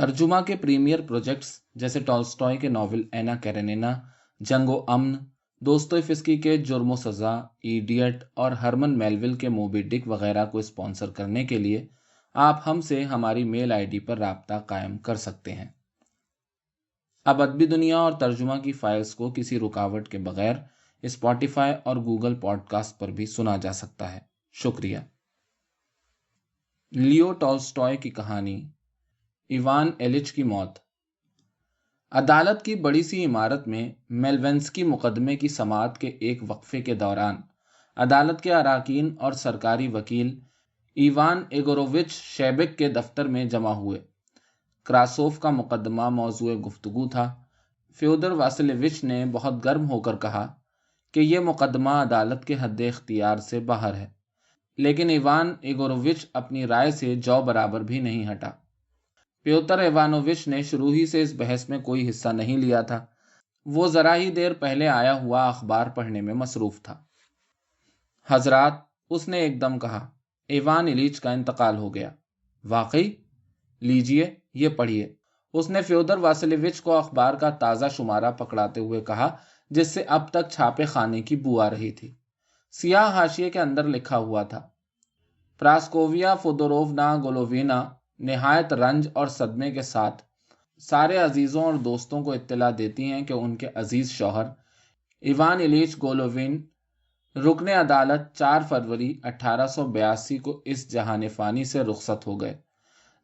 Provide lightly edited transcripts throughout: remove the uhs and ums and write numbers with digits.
ترجمہ کے premiere projects جیسے ٹالسٹائے کے ناول اینا کیرینینا، جنگ و امن، دوستویفسکی کے جرم و سزا، ایڈیٹ اور ہرمن میلویل کے موبی ڈک وغیرہ کو اسپانسر کرنے کے لیے آپ ہم سے ہماری میل آئی ڈی پر رابطہ قائم کر سکتے ہیں۔ اب ادبی دنیا اور ترجمہ کی فائلز کو کسی رکاوٹ کے بغیر اسپاٹیفائی اور گوگل پوڈ کاسٹ پر بھی سنا جا سکتا ہے۔ شکریہ۔ لیو ٹالسٹائے کی کہانی ایوان ایلچ کی موت۔ عدالت کی بڑی سی عمارت میں میلوینسکی مقدمے کی سماعت کے ایک وقفے کے دوران عدالت کے اراکین اور سرکاری وکیل ایوان ایگورووچ شیبک کے دفتر میں جمع ہوئے۔ کراسوف کا مقدمہ موضوع گفتگو تھا۔ فیودر واسلیوچ نے بہت گرم ہو کر کہا کہ یہ مقدمہ عدالت کے حد اختیار سے باہر ہے، لیکن ایوان ایگورووچ اپنی رائے سے جو برابر بھی نہیں ہٹا۔ پیوتر ایوانووچ نے شروع ہی سے اس بحث میں کوئی حصہ نہیں لیا تھا۔ وہ ذرا ہی دیر پہلے آیا ہوا اخبار پڑھنے میں مصروف تھا۔ حضرات، اس نے ایک دم کہا، ایوان ایلیچ کا انتقال ہو گیا۔ واقعی؟ لیجئے، یہ پڑھیے۔ اس نے فیودر واسلیوچ کو اخبار کا تازہ شمارہ پکڑاتے ہوئے کہا، جس سے اب تک چھاپے خانے کی بو آ رہی تھی۔ سیاہ حاشیے کے اندر لکھا ہوا تھا، پراسکوویا فودوروونا گولووینا نہایت رنج اور صدمے کے ساتھ سارے عزیزوں اور دوستوں کو اطلاع دیتی ہیں کہ ان کے عزیز شوہر ایوان ایلیچ گولووین رکن عدالت 4 فروری 1882 کو اس جہان فانی سے رخصت ہو گئے۔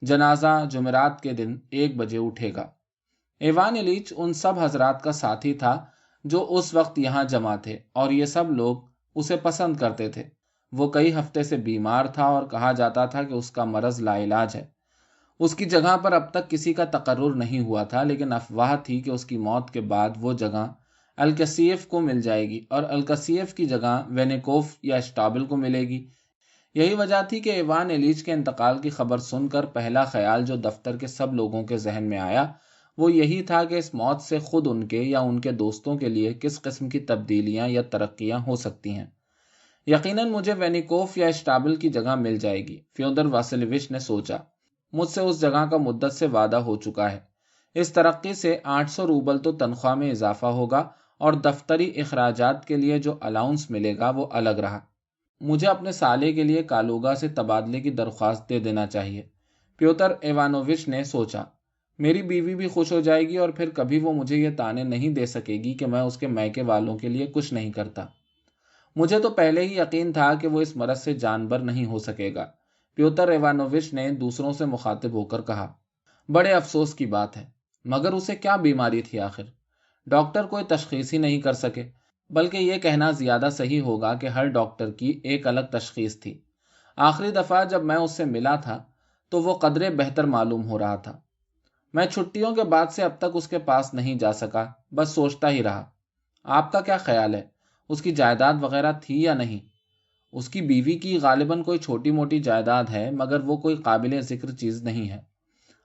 جنازہ جمعرات کے دن 1 بجے اٹھے گا۔ ایوان ایلیچ ان سب حضرات کا ساتھی تھا جو اس وقت یہاں جمع تھے، اور یہ سب لوگ اسے پسند کرتے تھے۔ وہ کئی ہفتے سے بیمار تھا اور کہا جاتا تھا کہ اس کا مرض لا علاج ہے۔ اس کی جگہ پر اب تک کسی کا تقرر نہیں ہوا تھا، لیکن افواہ تھی کہ اس کی موت کے بعد وہ جگہ الکسیف کو مل جائے گی اور الکسیف کی جگہ وینیکوف یا اسٹابل کو ملے گی۔ یہی وجہ تھی کہ ایوان ایلیچ کے انتقال کی خبر سن کر پہلا خیال جو دفتر کے سب لوگوں کے ذہن میں آیا وہ یہی تھا کہ اس موت سے خود ان کے یا ان کے دوستوں کے لیے کس قسم کی تبدیلیاں یا ترقیاں ہو سکتی ہیں۔ یقیناً مجھے وینیکوف یا اسٹابل کی جگہ مل جائے گی، فیودر واسلیوچ نے سوچا۔ مجھ سے اس جگہ کا مدت سے وعدہ ہو چکا ہے۔ اس ترقی سے 800 روبل تو تنخواہ میں اضافہ ہوگا اور دفتری اخراجات کے لیے جو الاؤنس ملے گا وہ الگ رہا۔ مجھے اپنے سالے کے لیے کالوگا سے تبادلے کی درخواست دے دینا چاہیے۔ پیوتر ایوانووچ نے سوچا، میری بیوی بھی خوش ہو جائے گی اور پھر کبھی وہ مجھے یہ تانے نہیں دے سکے گی کہ میں اس کے میکے والوں کے لیے کچھ نہیں کرتا۔ مجھے تو پہلے ہی یقین تھا کہ وہ اس مرض سے جان بر نہیں ہو سکے گا۔ پیوتر ایوانووچ نے دوسروں سے مخاطب ہو کر کہا، بڑے افسوس کی بات ہے، مگر اسے کیا بیماری تھی آخر؟ ڈاکٹر کوئی تشخیص ہی نہیں کر سکے، بلکہ یہ کہنا زیادہ صحیح ہوگا کہ ہر ڈاکٹر کی ایک الگ تشخیص تھی۔ آخری دفعہ جب میں اس سے ملا تھا تو وہ قدرے بہتر معلوم ہو رہا تھا۔ میں چھٹیوں کے بعد سے اب تک اس کے پاس نہیں جا سکا، بس سوچتا ہی رہا۔ آپ کا کیا خیال ہے؟ اس کی جائیداد وغیرہ تھی یا نہیں؟ اس کی بیوی کی غالباً کوئی چھوٹی موٹی جائیداد ہے، مگر وہ کوئی قابل ذکر چیز نہیں ہے۔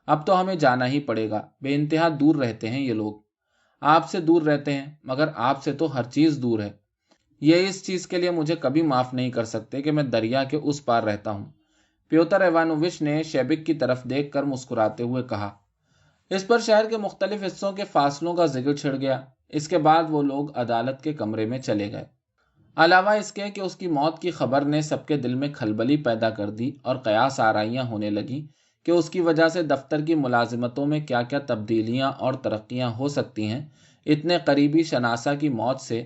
اب تو ہمیں جانا ہی پڑے گا، بے انتہا دور رہتے ہیں یہ لوگ۔ آپ سے دور رہتے ہیں، مگر آپ سے تو ہر چیز دور ہے۔ یہ اس چیز کے لیے مجھے کبھی معاف نہیں کر سکتے کہ میں دریا کے اس پار رہتا ہوں۔ پیوتر ایوانووچ نے شیبک کی طرف دیکھ کر مسکراتے ہوئے کہا۔ اس پر شہر کے مختلف حصوں کے فاصلوں کا ذکر چھڑ گیا۔ اس کے بعد وہ لوگ عدالت کے کمرے میں چلے گئے۔ علاوہ اس کے کہ اس کی موت کی خبر نے سب کے دل میں کھلبلی پیدا کر دی اور قیاس آرائیاں ہونے لگیں کہ اس کی وجہ سے دفتر کی ملازمتوں میں کیا کیا تبدیلیاں اور ترقیاں ہو سکتی ہیں، اتنے قریبی شناسہ کی موت سے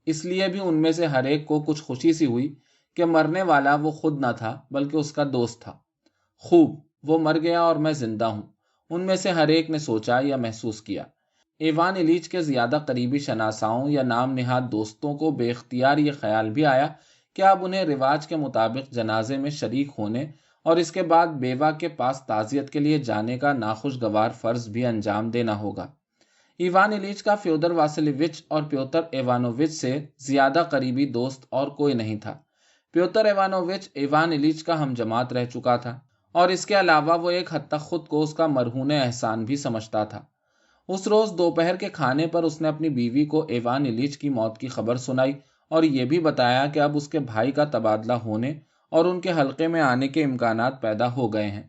اس لیے بھی ان میں سے ہر ایک کو کچھ خوشی سی ہوئی کہ مرنے والا وہ خود نہ تھا بلکہ اس کا دوست تھا۔ خوب، وہ مر گیا اور میں زندہ ہوں، ان میں سے ہر ایک نے سوچا یا محسوس کیا۔ ایوان ایلیچ کے زیادہ قریبی شناساؤں یا نام نہاد دوستوں کو بے اختیار یہ خیال بھی آیا کہ اب انہیں رواج کے مطابق جنازے میں شریک ہونے اور اس کے بعد بیوہ کے پاس تعزیت کے لیے جانے کا ناخوشگوار فرض بھی انجام دینا ہوگا۔ ایوان ایلیچ کا فیودر واسلیوچ اور پیوتر ایوانووچ سے زیادہ قریبی دوست اور کوئی نہیں تھا۔ پیوتر ایوانووچ ایوان ایلیچ کا ہم جماعت رہ چکا تھا، اور اس کے علاوہ وہ ایک حد تک خود کو اس کا مرہون احسان بھی سمجھتا تھا۔ اس روز دوپہر کے کھانے پر اس نے اپنی بیوی کو ایوان ایلیچ کی موت کی خبر سنائی اور یہ بھی بتایا کہ اب اس کے بھائی کا تبادلہ ہونے اور ان کے حلقے میں آنے کے امکانات پیدا ہو گئے ہیں۔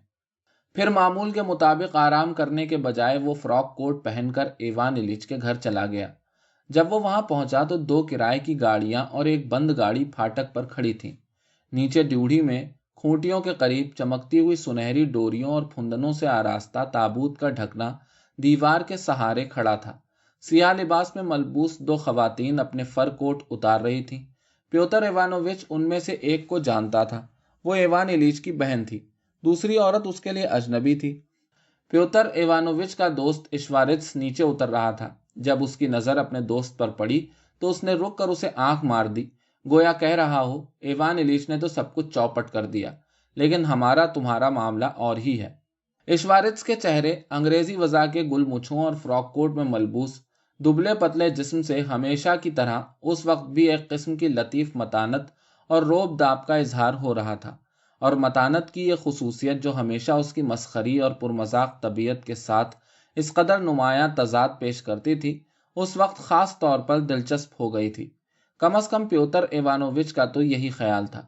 پھر معمول کے مطابق آرام کرنے کے بجائے وہ فراک کوٹ پہن کر ایوان ایلیچ کے گھر چلا گیا۔ جب وہ وہاں پہنچا تو 2 کرائے کی گاڑیاں اور ایک بند گاڑی پھاٹک پر کھڑی تھیں۔ نیچے ڈیوڑھی میں کھوٹیوں کے قریب چمکتی ہوئی سنہری ڈوریوں اور پھندنوں سے آراستہ تابوت کا ڈھکنا دیوار کے سہارے کھڑا تھا۔ سیاہ لباس میں ملبوس 2 خواتین اپنے فر کوٹ اتار رہی تھیں۔ پیوتر ایوانووچ ان میں سے ایک کو جانتا تھا، وہ ایوان ایلیچ کی بہن تھی۔ دوسری عورت اس کے لیے اجنبی تھی۔ پیوتر ایوانووچ کا دوست ایشوارتس نیچے اتر رہا تھا۔ جب اس کی نظر اپنے دوست پر پڑی تو اس نے رک کر اسے آنکھ مار دی، گویا کہہ رہا ہو، ایوان ایلیچ نے تو سب کچھ چوپٹ کر دیا، لیکن ہمارا تمہارا معاملہ اور ہی ہے۔ ایشوارتس کے چہرے انگریزی وضع کے گل مچھوں اور فراک کوٹ میں ملبوس دبلے پتلے جسم سے ہمیشہ کی طرح اس وقت بھی ایک قسم کی لطیف متانت اور روب داب کا اظہار ہو رہا تھا، اور متانت کی یہ خصوصیت جو ہمیشہ اس کی مسخری اور پرمذاق طبیعت کے ساتھ اس قدر نمایاں تضاد پیش کرتی تھی، اس وقت خاص طور پر دلچسپ ہو گئی تھی۔ کم از کم پیوتر ایوانووچ کا تو یہی خیال تھا۔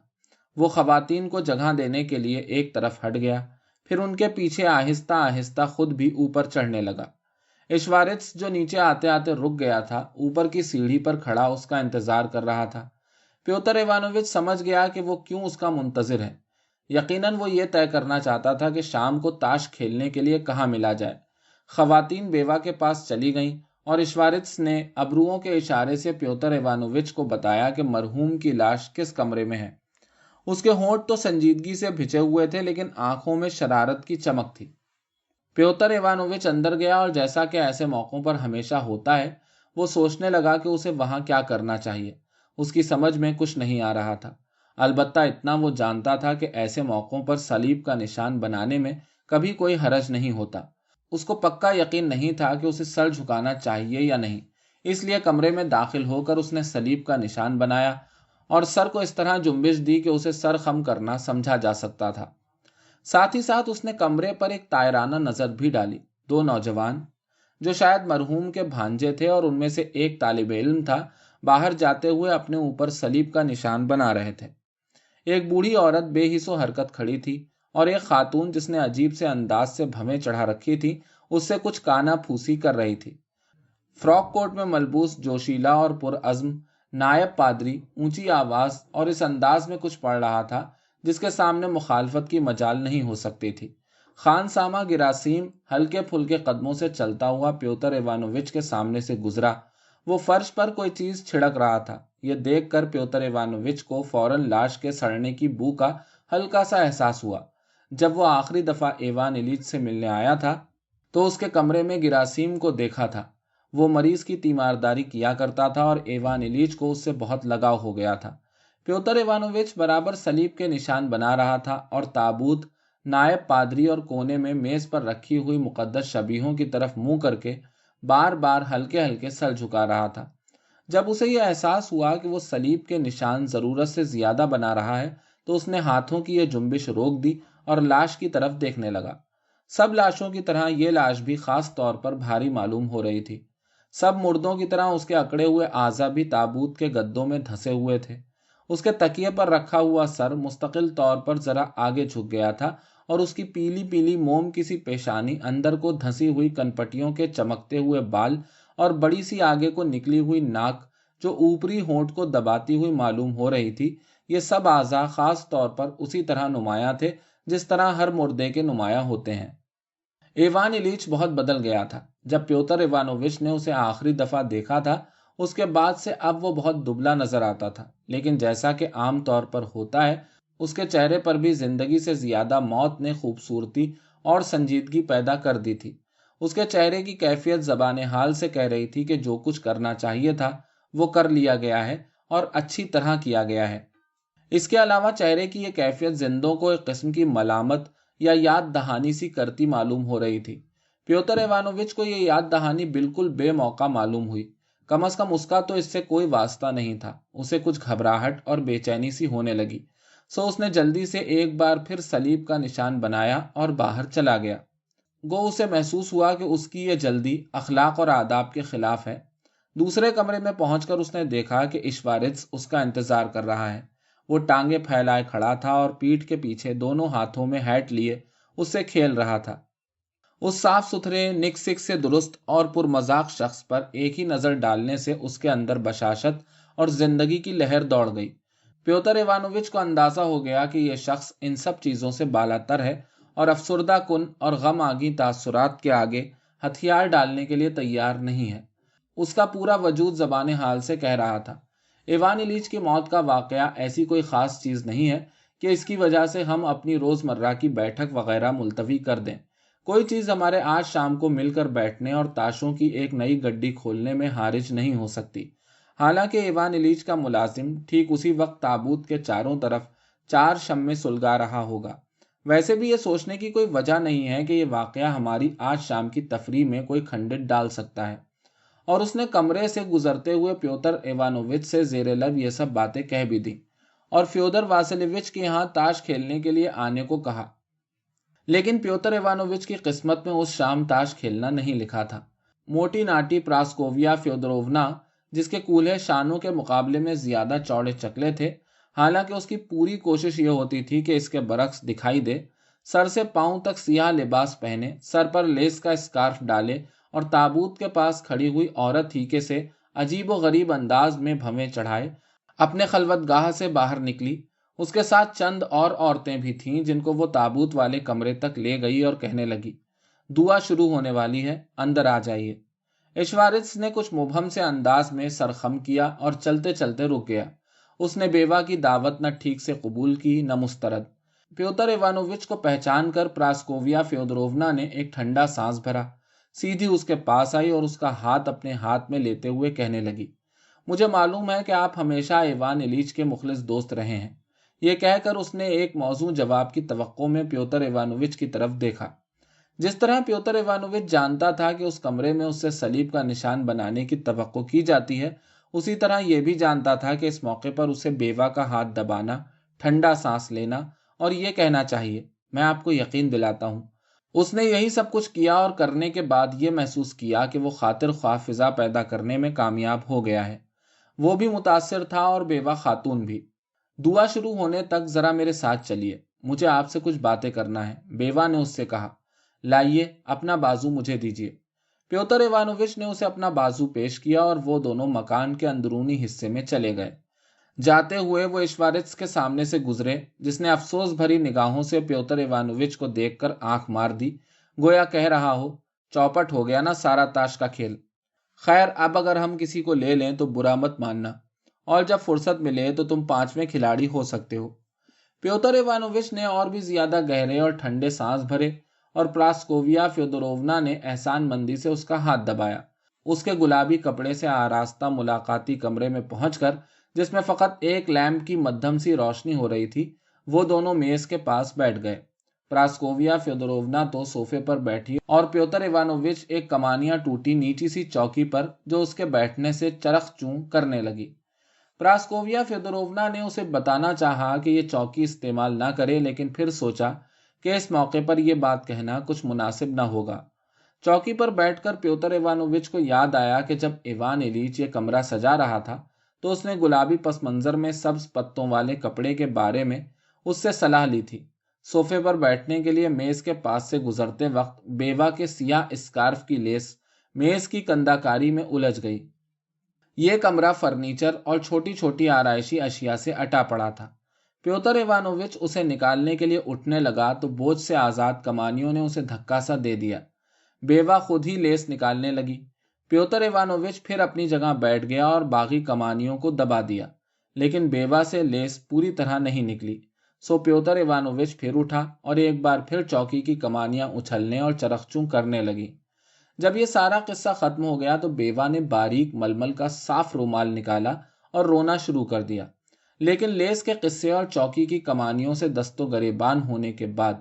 وہ خواتین کو جگہ دینے کے لیے ایک طرف ہٹ گیا، پھر ان کے پیچھے آہستہ آہستہ خود بھی اوپر چڑھنے لگا۔ ایشوارتس جو نیچے آتے آتے رک گیا تھا، اوپر کی سیڑھی پر کھڑا اس کا انتظار کر رہا تھا۔ پیوتر ایوانووچ سمجھ گیا کہ وہ کیوں اس کا منتظر ہے۔ یقیناً وہ یہ طے کرنا چاہتا تھا کہ شام کو تاش کھیلنے کے لیے کہاں ملا جائے۔ خواتین بیوہ کے پاس چلی گئیں اور ایشوارتس نے ابروؤں کے اشارے سے پیوتر ایوانووچ کو بتایا کہ مرحوم کی لاش کس کمرے میں ہے۔ اس کے ہونٹ تو سنجیدگی سے بھچے ہوئے تھے، لیکن آنکھوں میں شرارت کی چمک تھی۔ پیوتر ایوانووچ اندر گیا اور جیسا کہ ایسے موقعوں پر ہمیشہ ہوتا ہے، وہ سوچنے لگا کہ اسے وہاں کیا کرنا چاہیے۔ اس کی سمجھ میں کچھ نہیں آ رہا تھا، البتہ اتنا وہ جانتا تھا کہ ایسے موقعوں پر صلیب کا نشان بنانے میں کبھی کوئی حرج نہیں ہوتا۔ اس کو پکا یقین نہیں تھا کہ اسے سر جھکانا چاہیے یا نہیں، اس لیے کمرے میں داخل ہو کر اس نے صلیب کا نشان بنایا اور سر کو اس طرح جنبش دی کہ اسے سر خم کرنا سمجھا جا سکتا تھا۔ ساتھ ہی ساتھ اس نے کمرے پر ایک طائرانہ نظر بھی ڈالی۔ 2 نوجوان جو شاید مرحوم کے بھانجے تھے اور ان میں سے ایک طالب علم تھا، باہر جاتے ہوئے اپنے اوپر صلیب کا نشان بنا رہے تھے۔ ایک بوڑھی عورت بے حس و حرکت کھڑی تھی اور ایک خاتون جس نے عجیب سے انداز سے بھویں چڑھا رکھی تھی اس سے کچھ کانا پھوسی کر رہی تھی۔ فراک کوٹ میں ملبوس جوشیلا اور پرعزم نائب پادری اونچی آواز اور اس انداز میں کچھ پڑھ رہا تھا جس کے سامنے مخالفت کی مجال نہیں ہو سکتی تھی۔ خان سامہ گراسیم ہلکے پھلکے قدموں سے چلتا ہوا پیوتر ایوانووچ کے سامنے سے گزرا۔ وہ فرش پر کوئی چیز چھڑک رہا تھا۔ یہ دیکھ کر پیوتر ایوانووچ کو فوراً لاش کے سڑنے کی بو کا ہلکا سا احساس ہوا۔ جب وہ آخری دفعہ ایوان ایلیچ سے ملنے آیا تھا تو اس کے کمرے میں گراسیم کو دیکھا تھا۔ وہ مریض کی تیمارداری کیا کرتا تھا اور ایوان ایلیچ کو اس سے بہت لگاؤ ہو گیا تھا۔ پیوتر ایوانووچ برابر صلیب کے نشان بنا رہا تھا اور تابوت، نائب پادری اور کونے میں میز پر رکھی ہوئی مقدس شبیہوں کی طرف منہ کر کے بار بار ہلکے ہلکے سر جھکا رہا تھا۔ جب اسے یہ احساس ہوا کہ وہ صلیب کے نشان ضرورت سے زیادہ بنا رہا ہے تو اس نے ہاتھوں کی یہ جنبش روک دی اور لاش کی طرف دیکھنے لگا۔ سب لاشوں کی طرح یہ لاش بھی خاص طور پر بھاری معلوم ہو رہی تھی۔ سب مردوں کی طرح اس کے اکڑے ہوئے اعضا بھی تابوت کے گدوں میں دھسے ہوئے تھے۔ اس کے تکیے پر رکھا ہوا سر مستقل طور پر ذرا آگے جھک گیا تھا اور اس کی پیلی پیلی موم کسی پیشانی اندر کو دھسی ہوئی کنپٹیوں کے چمکتے ہوئے بال اور بڑی سی آگے کو نکلی ہوئی ناک جو اوپری ہونٹ کو دباتی ہوئی معلوم ہو رہی تھی، یہ سب اعضا خاص طور پر اسی طرح نمایاں تھے جس طرح ہر مردے کے نمایاں ہوتے ہیں۔ ایوان ایلیچ بہت بدل گیا تھا۔ جب پیوتر ایوانووچ نے اسے آخری دفعہ دیکھا تھا اس کے بعد سے اب وہ بہت دبلا نظر آتا تھا، لیکن جیسا کہ عام طور پر ہوتا ہے اس کے چہرے پر بھی زندگی سے زیادہ موت نے خوبصورتی اور سنجیدگی پیدا کر دی تھی۔ اس کے چہرے کی کیفیت زبان حال سے کہہ رہی تھی کہ جو کچھ کرنا چاہیے تھا وہ کر لیا گیا ہے اور اچھی طرح کیا گیا ہے۔ اس کے علاوہ چہرے کی یہ کیفیت زندوں کو ایک قسم کی ملامت یا یاد دہانی سی کرتی معلوم ہو رہی تھی۔ پیوتر ایوانووچ کو یہ یاد دہانی بالکل بے موقع معلوم ہوئی۔ کم از کم اس کا تو اس سے کوئی واسطہ نہیں تھا۔ اسے کچھ گھبراہٹ اور بے چینی سی ہونے لگی، سو اس نے جلدی سے ایک بار پھر صلیب کا نشان بنایا اور باہر چلا گیا۔ گو اسے محسوس ہوا کہ اس کی یہ جلدی اخلاق اور آداب کے خلاف ہے۔ دوسرے کمرے میں پہنچ کر اس نے دیکھا کہ ایشوارتس اس کا انتظار کر رہا ہے۔ وہ ٹانگیں پھیلائے کھڑا تھا اور پیٹھ کے پیچھے دونوں ہاتھوں میں ہیٹ لیے اس سے کھیل رہا تھا۔ اس صاف ستھرے، نک سے درست اور پرمذاق شخص پر ایک ہی نظر ڈالنے سے اس کے اندر بشاشت اور زندگی کی لہر دوڑ گئی۔ پیوتر ایوانووچ کو اندازہ ہو گیا کہ یہ شخص ان سب چیزوں سے بالاتر ہے اور افسردہ کن اور غم آگی تاثرات کے آگے ہتھیار ڈالنے کے لیے تیار نہیں ہے۔ اس کا پورا وجود زبان حال سے کہہ رہا تھا، ایوان ایلیچ کی موت کا واقعہ ایسی کوئی خاص چیز نہیں ہے کہ اس کی وجہ سے ہم اپنی روزمرہ کی بیٹھک وغیرہ ملتوی کر دیں۔ کوئی چیز ہمارے آج شام کو مل کر بیٹھنے اور تاشوں کی ایک نئی گڈی کھولنے میں حارج نہیں ہو سکتی۔ حالانکہ ایوان ایلیچ کا ملازم ٹھیک اسی وقت تابوت کے چاروں طرف 4 شمیں سلگا رہا ہوگا۔ ویسے بھی یہ سوچنے کی کوئی وجہ نہیں ہے کہ یہ واقعہ ہماری آج شام کی تفریح میں کوئی کھنڈت ڈال سکتا ہے۔ اور اس نے کمرے سے گزرتے ہوئے پیوتر ایوانووچ سے زیر لب یہ سب باتیں کہہ بھی دیں اور فیودر واسلیوچ کے یہاں تاش کھیلنے کے لیے آنے کو کہا۔ لیکن پیوتر ایوانووچ کی قسمت میں اس شام تاش کھیلنا نہیں لکھا تھا۔ موٹی ناٹی پراسکوویا فیودورونا، جس کے کولہے شانوں کے مقابلے میں زیادہ چوڑے چکلے تھے، حالانکہ اس کی پوری کوشش یہ ہوتی تھی کہ اس کے برعکس دکھائی دے، سر سے پاؤں تک سیاہ لباس پہنے، سر پر لیس کا اسکارف ڈالے اور تابوت کے پاس کھڑی ہوئی عورت ہی کے سے عجیب و غریب انداز میں بھویں چڑھائے اپنے خلوت گاہ سے باہر نکلی۔ اس کے ساتھ چند اور عورتیں بھی تھیں جن کو وہ تابوت والے کمرے تک لے گئی اور کہنے لگی، دعا شروع ہونے والی ہے، اندر آ جائیے۔ ایشوارتس نے کچھ مبہم سے انداز میں سر خم کیا اور چلتے چلتے رک گیا۔ اس نے بیوہ کی دعوت نہ ٹھیک سے قبول کی نہ مسترد۔ پیوتر ایوانووچ کو پہچان کر پراسکوویا فیودورونا نے ایک ٹھنڈا سانس بھرا، سیدھی اس کے پاس آئی اور اس کا ہاتھ اپنے ہاتھ میں لیتے ہوئے کہنے لگی، مجھے معلوم ہے کہ آپ ہمیشہ ایوان ایلیچ کے مخلص دوست رہے ہیں۔ یہ کہہ کر اس نے ایک موزوں جواب کی توقع میں پیوتر ایوانووچ کی طرف دیکھا۔ جس طرح پیوتر ایوانووچ جانتا تھا کہ اس کمرے میں اس سے صلیب کا نشان بنانے کی توقع کی جاتی ہے، اسی طرح یہ بھی جانتا تھا کہ اس موقع پر اسے بیوہ کا ہاتھ دبانا، ٹھنڈا سانس لینا اور یہ کہنا چاہیے، میں آپ کو یقین دلاتا ہوں۔ اس نے یہی سب کچھ کیا اور کرنے کے بعد یہ محسوس کیا کہ وہ خاطر خواہ فضا پیدا کرنے میں کامیاب ہو گیا ہے۔ وہ بھی متاثر تھا اور بیوہ خاتون بھی۔ دعا شروع ہونے تک ذرا میرے ساتھ چلیے، مجھے آپ سے کچھ باتیں کرنا ہے، بیوہ نے اس سے کہا۔ لائیے، اپنا بازو مجھے دیجیے۔ پیوتر ایوانووچ نے اسے اپنا بازو پیش کیا اور وہ دونوں مکان کے اندرونی حصے میں چلے گئے۔ جاتے ہوئے وہ ایشوارتس کے سامنے سے گزرے، جس نے افسوس بھری نگاہوں سے پیوتر ایوانووچ کو دیکھ کر آنکھ مار دی، گویا کہہ رہا ہو، چوپٹ ہو گیا نا سارا تاش کا کھیل۔ خیر، اب اگر ہم کسی کو لے لیں تو برا مت ماننا، اور جب فرصت ملے تو تم 5ویں کھلاڑی ہو سکتے ہو۔ پیوتر ایوانووچ نے اور بھی زیادہ گہرے اور ٹھنڈے سانس بھرے اور پراسکوویا فیودورونا نے احسان مندی سے اس کا ہاتھ دبایا۔ اس کے گلابی کپڑے سے آراستہ ملاقاتی کمرے میں پہنچ کر، جس میں فقط ایک لیمپ کی مدھم سی روشنی ہو رہی تھی، وہ دونوں میز کے پاس بیٹھ گئے۔ پراسکوویا فیودورونا تو صوفے پر بیٹھی اور پیوتر ایوانووچ ایک کمانیاں ٹوٹی نیچی سی چوکی پر جو اس کے بیٹھنے سے چرخ چوں کرنے لگی۔ پراسکوویا فیودورونا نے اسے بتانا چاہا کہ یہ چوکی استعمال نہ کرے، لیکن پھر سوچا کہ اس موقع پر یہ بات کہنا کچھ مناسب نہ ہوگا۔ چوکی پر بیٹھ کر پیوتر ایوانووچ کو یاد آیا کہ جب ایوان ایلیچ یہ کمرہ سجا رہا تھا تو اس نے گلابی پس منظر میں سبز پتوں والے کپڑے کے بارے میں اس سے صلاح لی تھی۔ صوفے پر بیٹھنے کے لیے میز کے پاس سے گزرتے وقت بیوہ کے سیاہ اسکارف کی لیس میز کی کنداکاری میں الجھ گئی۔ یہ کمرہ فرنیچر اور چھوٹی چھوٹی آرائشی اشیاء سے اٹا پڑا تھا۔ پیوتر ایوانووچ اسے نکالنے کے لیے اٹھنے لگا تو بوجھ سے آزاد کمانیوں نے اسے دھکا سا دے دیا۔ بیوہ خود ہی لیس نکالنے لگی۔ پیوتر ایوانووچ پھر اپنی جگہ بیٹھ گیا اور باغی کمانیوں کو دبا دیا، لیکن بیوہ سے لیس پوری طرح نہیں نکلی۔ سو پیوتر ایوانووچ پھر اٹھا اور ایک بار پھر چوکی کی کمانیاں اچھلنے اور چرخچوں کرنے لگی۔ جب یہ سارا قصہ ختم ہو گیا تو بیوہ نے باریک ململ کا صاف رومال نکالا اور رونا شروع کر دیا، لیکن لیس کے قصے اور چوکی کی کمانیوں سے دست و گریبان ہونے کے بعد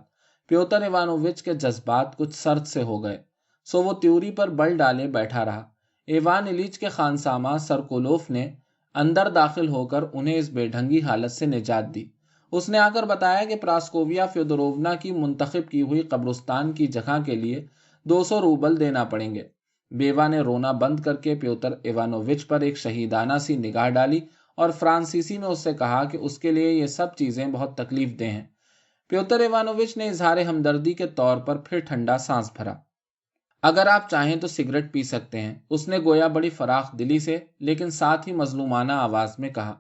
پیوتر ایوانووچ کے جذبات کچھ سرد سے ہو گئے، سو وہ تیوری پر بل ڈالے بیٹھا رہا۔ ایوان ایلیچ کے خانسامہ سرکولوف نے اندر داخل ہو کر انہیں اس بے ڈھنگی حالت سے نجات دی۔ اس نے آ کر بتایا کہ پراسکوویا فیودورونا کی منتخب کی ہوئی قبرستان کی جگہ کے لیے 200 روبل دینا پڑیں گے۔ بیوہ نے رونا بند کر کے پیوتر ایوانووچ پر ایک شہیدانہ سی نگاہ ڈالی اور فرانسیسی میں اس سے کہا کہ اس کے لیے یہ سب چیزیں بہت تکلیف دہ ہیں۔ پیوتر ایوانووچ نے اظہار ہمدردی کے طور پر پھر ٹھنڈا سانس بھرا۔ اگر آپ چاہیں تو سگریٹ پی سکتے ہیں، اس نے گویا بڑی فراخ دلی سے لیکن ساتھ ہی مظلومانہ آواز میں کہا،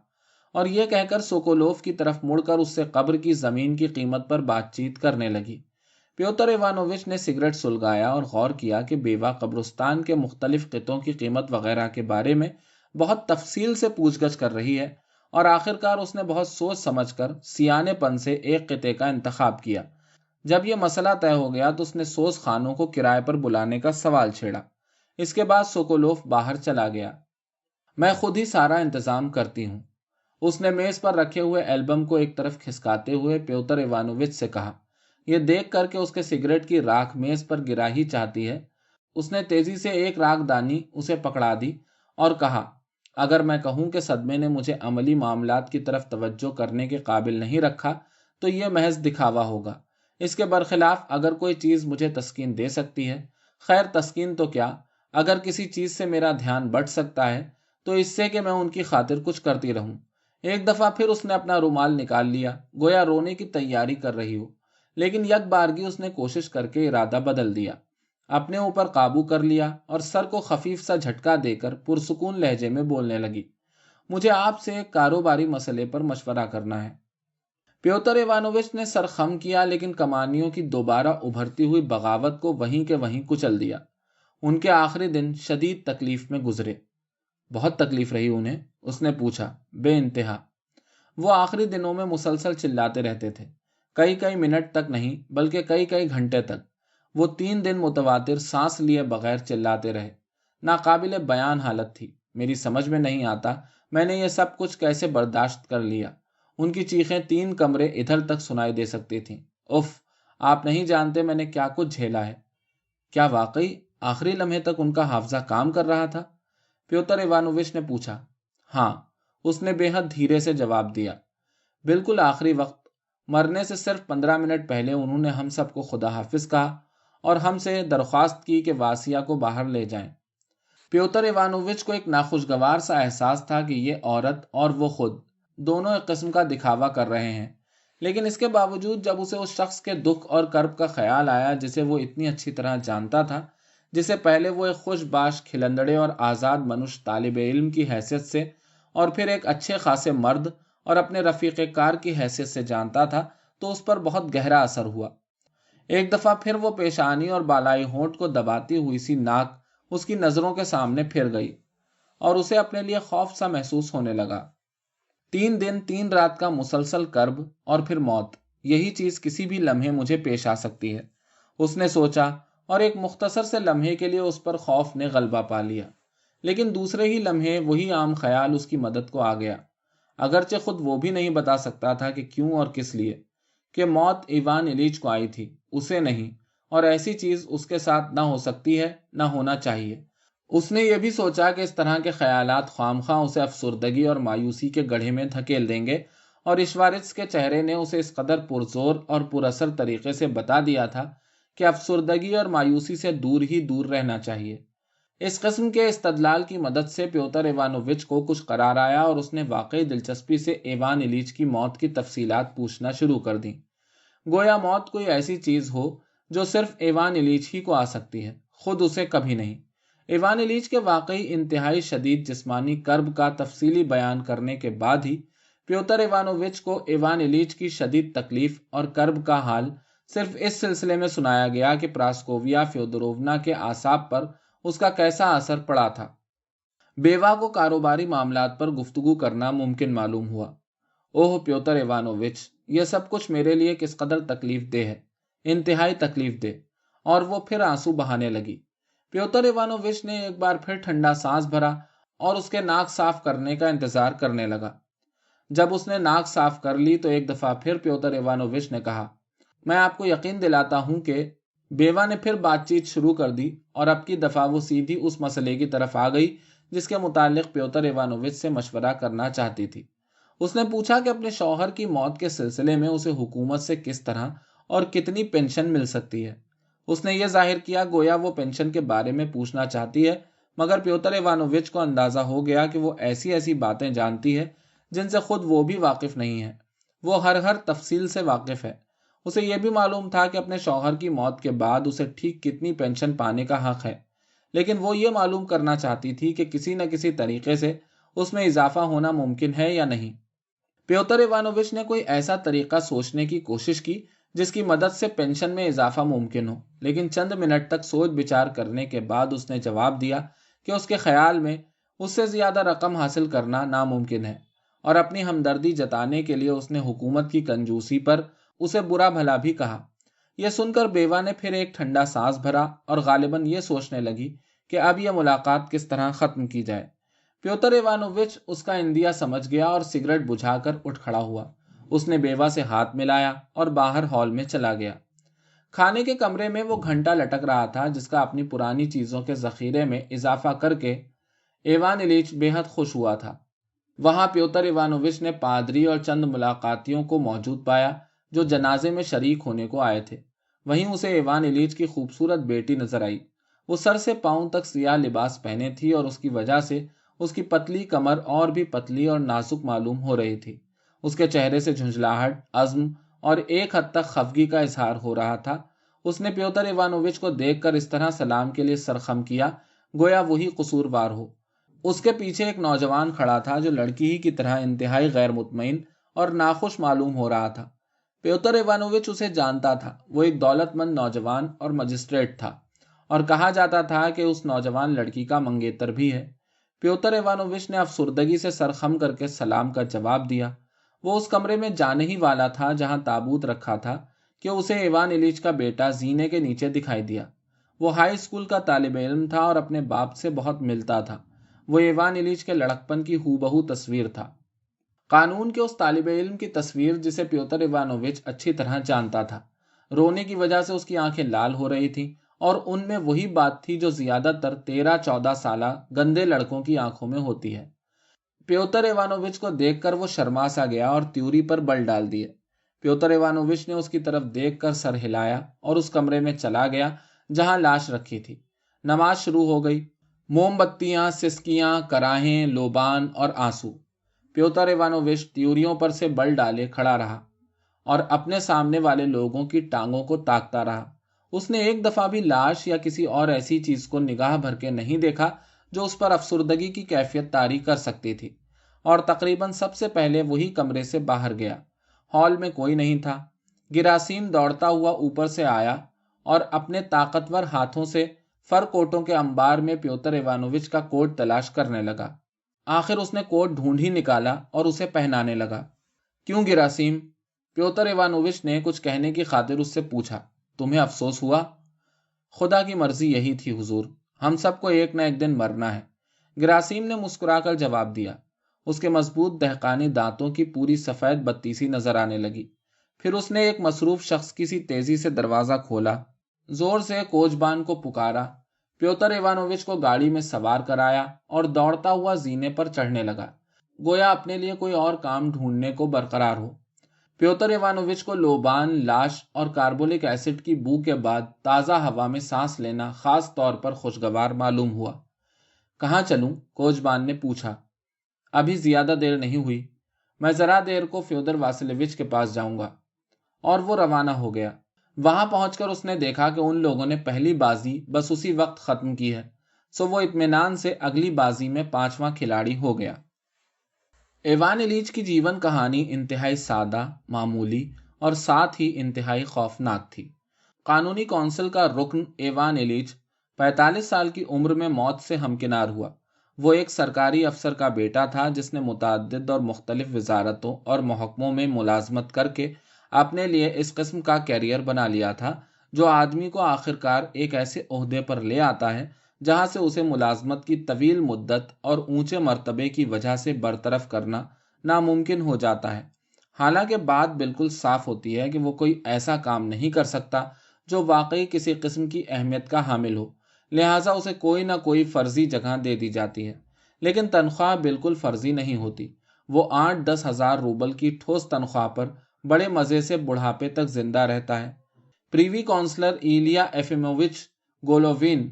اور یہ کہہ کر سوکولوف کی طرف مڑ کر اس سے قبر کی زمین کی قیمت پر بات چیت کرنے لگی۔ پیوتر ایوانووچ نے سگریٹ سلگایا اور غور کیا کہ بیوہ قبرستان کے مختلف قطعوں کی قیمت وغیرہ کے بارے میں بہت تفصیل سے پوچھ گچھ کر رہی ہے، اور آخرکار اس نے بہت سوچ سمجھ کر سیانے پن سے ایک قطعے کا انتخاب کیا۔ جب یہ مسئلہ طے ہو گیا تو اس نے سوز خانوں کو کرائے پر بلانے کا سوال چھیڑا۔ اس کے بعد سوکولوف باہر چلا گیا۔ میں خود ہی سارا انتظام کرتی ہوں، اس نے میز پر رکھے ہوئے البم کو ایک طرف کھسکاتے ہوئے پیوتر ایوانووچ سے کہا۔ یہ دیکھ کر کہ اس کے سگریٹ کی راکھ میز پر گرا ہی چاہتی ہے، اس نے تیزی سے ایک راکھ دانی اسے پکڑا دی اور کہا، اگر میں کہوں کہ صدمے نے مجھے عملی معاملات کی طرف توجہ کرنے کے قابل نہیں رکھا تو یہ محض دکھاوا ہوگا۔ اس کے برخلاف اگر کوئی چیز مجھے تسکین دے سکتی ہے، خیر تسکین تو کیا، اگر کسی چیز سے میرا دھیان بٹ سکتا ہے تو اس سے کہ میں ان کی خاطر کچھ کرتی رہوں۔ ایک دفعہ پھر اس نے اپنا رومال نکال لیا، گویا رونے کی تیاری کر رہی ہو، لیکن یک بارگی اس نے کوشش کر کے ارادہ بدل دیا، اپنے اوپر قابو کر لیا اور سر کو خفیف سا جھٹکا دے کر پرسکون لہجے میں بولنے لگی، مجھے آپ سے ایک کاروباری مسئلے پر مشورہ کرنا ہے۔ پیوتر ایوانووچ نے سر خم کیا لیکن کمانیوں کی دوبارہ ابھرتی ہوئی بغاوت کو وہیں کے وہیں کچل دیا۔ ان کے آخری دن شدید تکلیف میں گزرے۔ بہت تکلیف رہی انہیں؟ اس نے پوچھا۔ بے انتہا۔ وہ آخری دنوں میں مسلسل چلاتے رہتے تھے، کئی منٹ تک نہیں بلکہ کئی گھنٹے تک۔ وہ 3 دن متواتر سانس لیے بغیر چلاتے رہے۔ ناقابل بیان حالت تھی، میری سمجھ میں نہیں آتا میں نے یہ سب کچھ کیسے برداشت کر لیا۔ ان کی چیخیں 3 کمرے ادھر تک سنائی دے سکتی تھیں۔ اف، آپ نہیں جانتے میں نے کیا کچھ جھیلا ہے۔ کیا واقعی آخری لمحے تک ان کا حافظہ کام کر رہا تھا؟ پیوتر ایوانووچ نے پوچھا۔ ہاں، اس نے بے حد دھیرے سے جواب دیا۔ بالکل آخری وقت، مرنے سے صرف 15 منٹ پہلے انہوں نے ہم سب کو خدا حافظ کہا اور ہم سے درخواست کی کہ واسیہ کو باہر لے جائیں۔ پیوتر ایوانووچ کو ایک ناخوشگوار سا احساس تھا کہ یہ عورت اور وہ خود دونوں ایک قسم کا دکھاوا کر رہے ہیں، لیکن اس کے باوجود جب اسے اس شخص کے دکھ اور کرب کا خیال آیا جسے وہ اتنی اچھی طرح جانتا تھا، جسے پہلے وہ ایک خوش باش کھلندڑے اور آزاد منش طالب علم کی حیثیت سے اور پھر ایک اچھے خاصے مرد اور اپنے رفیق کار کی حیثیت سے جانتا تھا، تو اس پر بہت گہرا اثر ہوا۔ ایک دفعہ پھر وہ پیشانی اور بالائی ہونٹ کو دباتی ہوئی سی ناک اس کی نظروں کے سامنے پھر گئی اور اسے اپنے لیے خوف سا محسوس ہونے لگا۔ 3 دن 3 رات کا مسلسل کرب اور پھر موت، یہی چیز کسی بھی لمحے مجھے پیش آ سکتی ہے، اس نے سوچا، اور ایک مختصر سے لمحے کے لیے اس پر خوف نے غلبہ پا لیا، لیکن دوسرے ہی لمحے وہی عام خیال اس کی مدد کو آ گیا، اگرچہ خود وہ بھی نہیں بتا سکتا تھا کہ کیوں اور کس لیے، کہ موت ایوان ایلیچ کو آئی تھی، اسے نہیں، اور ایسی چیز اس کے ساتھ نہ ہو سکتی ہے، نہ ہونا چاہیے۔ اس نے یہ بھی سوچا کہ اس طرح کے خیالات خوامخواہ اسے افسردگی اور مایوسی کے گڑھے میں دھکیل دیں گے، اور ایشوارتس کے چہرے نے اسے اس قدر پرزور اور پر اثر طریقے سے بتا دیا تھا کہ افسردگی اور مایوسی سے دور ہی دور رہنا چاہیے۔ اس قسم کے استدلال کی مدد سے پیوتر ایوانووچ کو کچھ قرار آیا اور اس نے واقعی دلچسپی سے ایوان ایلیچ کی موت کی تفصیلات پوچھنا شروع کر دیں، گویا موت کوئی ایسی چیز ہو جو صرف ایوان ایلیچ ہی کو آ سکتی ہے، خود اسے کبھی نہیں۔ ایوان ایلیچ کے واقعی انتہائی شدید جسمانی کرب کا تفصیلی بیان کرنے کے بعد ہی پیوتر ایوانووچ کو ایوان ایلیچ کی شدید تکلیف اور کرب کا حال صرف اس سلسلے میں سنایا گیا کہ پراسکوویا فیودوروونا کے اعصاب پر اس کا کیسا اثر پڑا تھا۔ بیوہ کو کاروباری معاملات پر گفتگو کرنا ممکن معلوم ہوا۔ اوہ پیوتر ایوانووچ، یہ سب کچھ میرے لیے کس قدر تکلیف دہ ہے، انتہائی تکلیف دہ۔ اور وہ پھر آنسو بہانے لگی۔ پیوتر ایوانووچ نے ایک بار پھر ٹھنڈا سانس بھرا اور اس کے ناک صاف کرنے کا انتظار کرنے لگا۔ جب اس نے ناک صاف کر لی تو ایک دفعہ پھر پیوتر ایوانووچ نے کہا، میں آپ کو یقین دلاتا ہوں کہ بیوہ نے پھر بات چیت شروع کر دی، اور اب کی دفعہ وہ سیدھی اس مسئلے کی طرف آ گئی جس کے متعلق پیوتر ایوانووچ سے مشورہ کرنا چاہتی تھی۔ اس نے پوچھا کہ اپنے شوہر کی موت کے سلسلے میں اسے حکومت سے کس طرح اور کتنی پینشن مل سکتی ہے۔ اس نے یہ ظاہر کیا گویا وہ پینشن کے بارے میں پوچھنا چاہتی ہے، مگر پیوتر ایوانووچ کو اندازہ ہو گیا کہ وہ ایسی باتیں جانتی ہے جن سے خود وہ بھی واقف نہیں ہے۔ وہ ہر تفصیل سے واقف ہے۔ اسے یہ بھی معلوم تھا کہ اپنے شوہر کی موت کے بعد اسے ٹھیک کتنی پینشن پانے کا حق ہے، لیکن وہ یہ معلوم کرنا چاہتی تھی کہ کسی نہ کسی طریقے سے اس میں اضافہ ہونا ممکن ہے یا نہیں۔ پیوتر ایوانووچ نے کوئی ایسا طریقہ سوچنے کی کوشش کی جس کی مدد سے پینشن میں اضافہ ممکن ہو، لیکن چند منٹ تک سوچ بچار کرنے کے بعد اس نے جواب دیا کہ اس کے خیال میں اس سے زیادہ رقم حاصل کرنا ناممکن ہے، اور اپنی ہمدردی جتانے کے لیے اس نے حکومت کی کنجوسی پر اسے برا بھلا بھی کہا۔ یہ سن کر بیوہ نے پھر ایک ٹھنڈا سانس بھرا اور غالباً یہ سوچنے لگی کہ اب یہ ملاقات کس طرح ختم کی جائے۔ پیوتر ایوانووچ اس کا اندیہ سمجھ گیا اور سگریٹ بجھا کر اٹھ کھڑا ہوا۔ اس نے بیوہ سے ہاتھ ملایا اور باہر ہال میں چلا گیا۔ کھانے کے کمرے میں وہ گھنٹا لٹک رہا تھا جس کا اپنی پرانی چیزوں کے ذخیرے میں اضافہ کر کے ایوان ایلیچ بے حد خوش ہوا تھا۔ وہاں پیوتر ایوانووچ نے پادری اور چند ملاقاتیوں کو موجود پایا جو جنازے میں شریک ہونے کو آئے تھے۔ وہیں اسے ایوان ایلیچ کی خوبصورت بیٹی نظر آئی۔ وہ سر سے پاؤں تک سیاہ لباس پہنے تھی اور اس کی وجہ سے اس کی پتلی کمر اور بھی پتلی اور نازک معلوم ہو رہی تھی۔ اس کے چہرے سے جھنجھلاہٹ، عزم اور ایک حد تک خفگی کا اظہار ہو رہا تھا۔ اس نے پیوتر ایوانووچ کو دیکھ کر اس طرح سلام کے لیے سر خم کیا گویا وہی قصوروار ہو۔ اس کے پیچھے ایک نوجوان کھڑا تھا جو لڑکی ہی کی طرح انتہائی غیر مطمئن اور ناخوش معلوم ہو رہا تھا۔ پیوتر ایوانووچ اسے جانتا تھا۔ وہ ایک دولت مند نوجوان اور مجسٹریٹ تھا، اور کہا جاتا تھا کہ اس نوجوان لڑکی کا منگیتر بھی ہے۔ پیوتر ایوانووچ نے افسردگی سے سر خم کر کے سلام کا جواب دیا۔ وہ اس کمرے میں جانے ہی والا تھا جہاں تابوت رکھا تھا کہ اسے ایوان ایلیچ کا بیٹا زینے کے نیچے دکھائی دیا۔ وہ ہائی اسکول کا طالب علم تھا اور اپنے باپ سے بہت ملتا تھا۔ وہ ایوان ایلیچ کے لڑکپن کی ہو بہو تصویر تھا، قانون کے اس طالب علم کی تصویر جسے پیوتر ایوانووچ اچھی طرح جانتا تھا۔ رونے کی وجہ سے اس کی آنکھیں لال ہو رہی تھیں، اور ان میں وہی بات تھی جو زیادہ تر 13-14 سالہ گندے لڑکوں کی آنکھوں میں ہوتی ہے۔ پیوتر ایوانووچ کو دیکھ کر وہ شرما سا گیا اور تیوری پر بل ڈال دیے۔ پیوتر ایوانووچ نے اس کی طرف دیکھ کر سر ہلایا اور اس کمرے میں چلا گیا جہاں لاش رکھی تھی۔ نماز شروع ہو گئی۔ موم بتیاں، سسکیاں، کراہیں، لوبان اور آنسو۔ پیوتر ایوانووچ تیوریوں پر سے بل ڈالے کھڑا رہا اور اپنے سامنے والے لوگوں کی ٹانگوں کو تاکتا رہا۔ اس نے ایک دفعہ بھی لاش یا کسی اور ایسی چیز کو نگاہ بھر کے نہیں دیکھا جو اس پر افسردگی کی کیفیت طاری کر سکتی تھی، اور تقریباً سب سے پہلے وہی کمرے سے باہر گیا۔ ہال میں کوئی نہیں تھا۔ گراسیم دوڑتا ہوا اوپر سے آیا اور اپنے طاقتور ہاتھوں سے فر کوٹوں کے انبار میں پیوتر ایوانووچ کا کوٹ تلاش کرنے لگا۔ آخر اس نے کوٹ ڈھونڈ ہی نکالا اور اسے پہنانے لگا۔ کیوں گراسیم؟ پیوتر ایوانووچ نے کچھ کہنے کی خاطر اس سے پوچھا۔ تمہیں افسوس ہوا؟ خدا کی مرضی یہی تھی حضور، ہم سب کو ایک نہ ایک دن مرنا ہے، گراسیم نے مسکرا کر جواب دیا۔ اس کے مضبوط دہقانی دانتوں کی پوری سفید بتی سی نظر آنے لگی۔ پھر اس نے ایک مصروف شخص کی سی تیزی سے دروازہ کھولا، زور سے کوچبان کو پکارا، پیوتر ایوانووچ کو گاڑی میں سوار کرایا اور دوڑتا ہوا زینے پر چڑھنے لگا، گویا اپنے لیے کوئی اور کام ڈھونڈنے کو برقرار ہو۔ پیوتر ایوانووچ کو لوبان، لاش اور کاربولک ایسڈ کی بو کے بعد تازہ ہوا میں سانس لینا خاص طور پر خوشگوار معلوم ہوا۔ کہاں چلوں؟ کوچبان نے پوچھا۔ ابھی زیادہ دیر نہیں ہوئی، میں ذرا دیر کو فیودر واسلیوچ کے پاس جاؤں گا۔ اور وہ روانہ ہو گیا۔ وہاں پہنچ کر اس نے دیکھا کہ ان لوگوں نے پہلی بازی بس اسی وقت ختم کی ہے، سو وہ اطمینان سے اگلی بازی میں 5واں کھلاڑی ہو گیا۔ ایوان ایلیچ کی جیون کہانی انتہائی سادہ، معمولی اور ساتھ ہی انتہائی خوفناک تھی۔ قانونی کونسل کا رکن ایوان ایلیچ 45 سال کی عمر میں موت سے ہمکنار ہوا۔ وہ ایک سرکاری افسر کا بیٹا تھا جس نے متعدد اور مختلف وزارتوں اور محکموں میں ملازمت کر کے اپنے لیے اس قسم کا کیریئر بنا لیا تھا جو آدمی کو آخرکار ایک ایسے عہدے پر لے آتا ہے جہاں سے اسے ملازمت کی طویل مدت اور اونچے مرتبے کی وجہ سے برطرف کرنا ناممکن ہو جاتا ہے۔ حالانکہ بات بالکل صاف ہوتی ہے کہ وہ کوئی ایسا کام نہیں کر سکتا جو واقعی کسی قسم کی اہمیت کا حامل ہو، لہٰذا اسے کوئی نہ کوئی فرضی جگہ دے دی جاتی ہے۔ لیکن تنخواہ بالکل فرضی نہیں ہوتی۔ وہ 8-10 ہزار روبل کی ٹھوس تنخواہ پر بڑے مزے سے بڑھاپے تک زندہ رہتا ہے۔ پریوی کونسلر ایلیا ایفیمووچ گولووین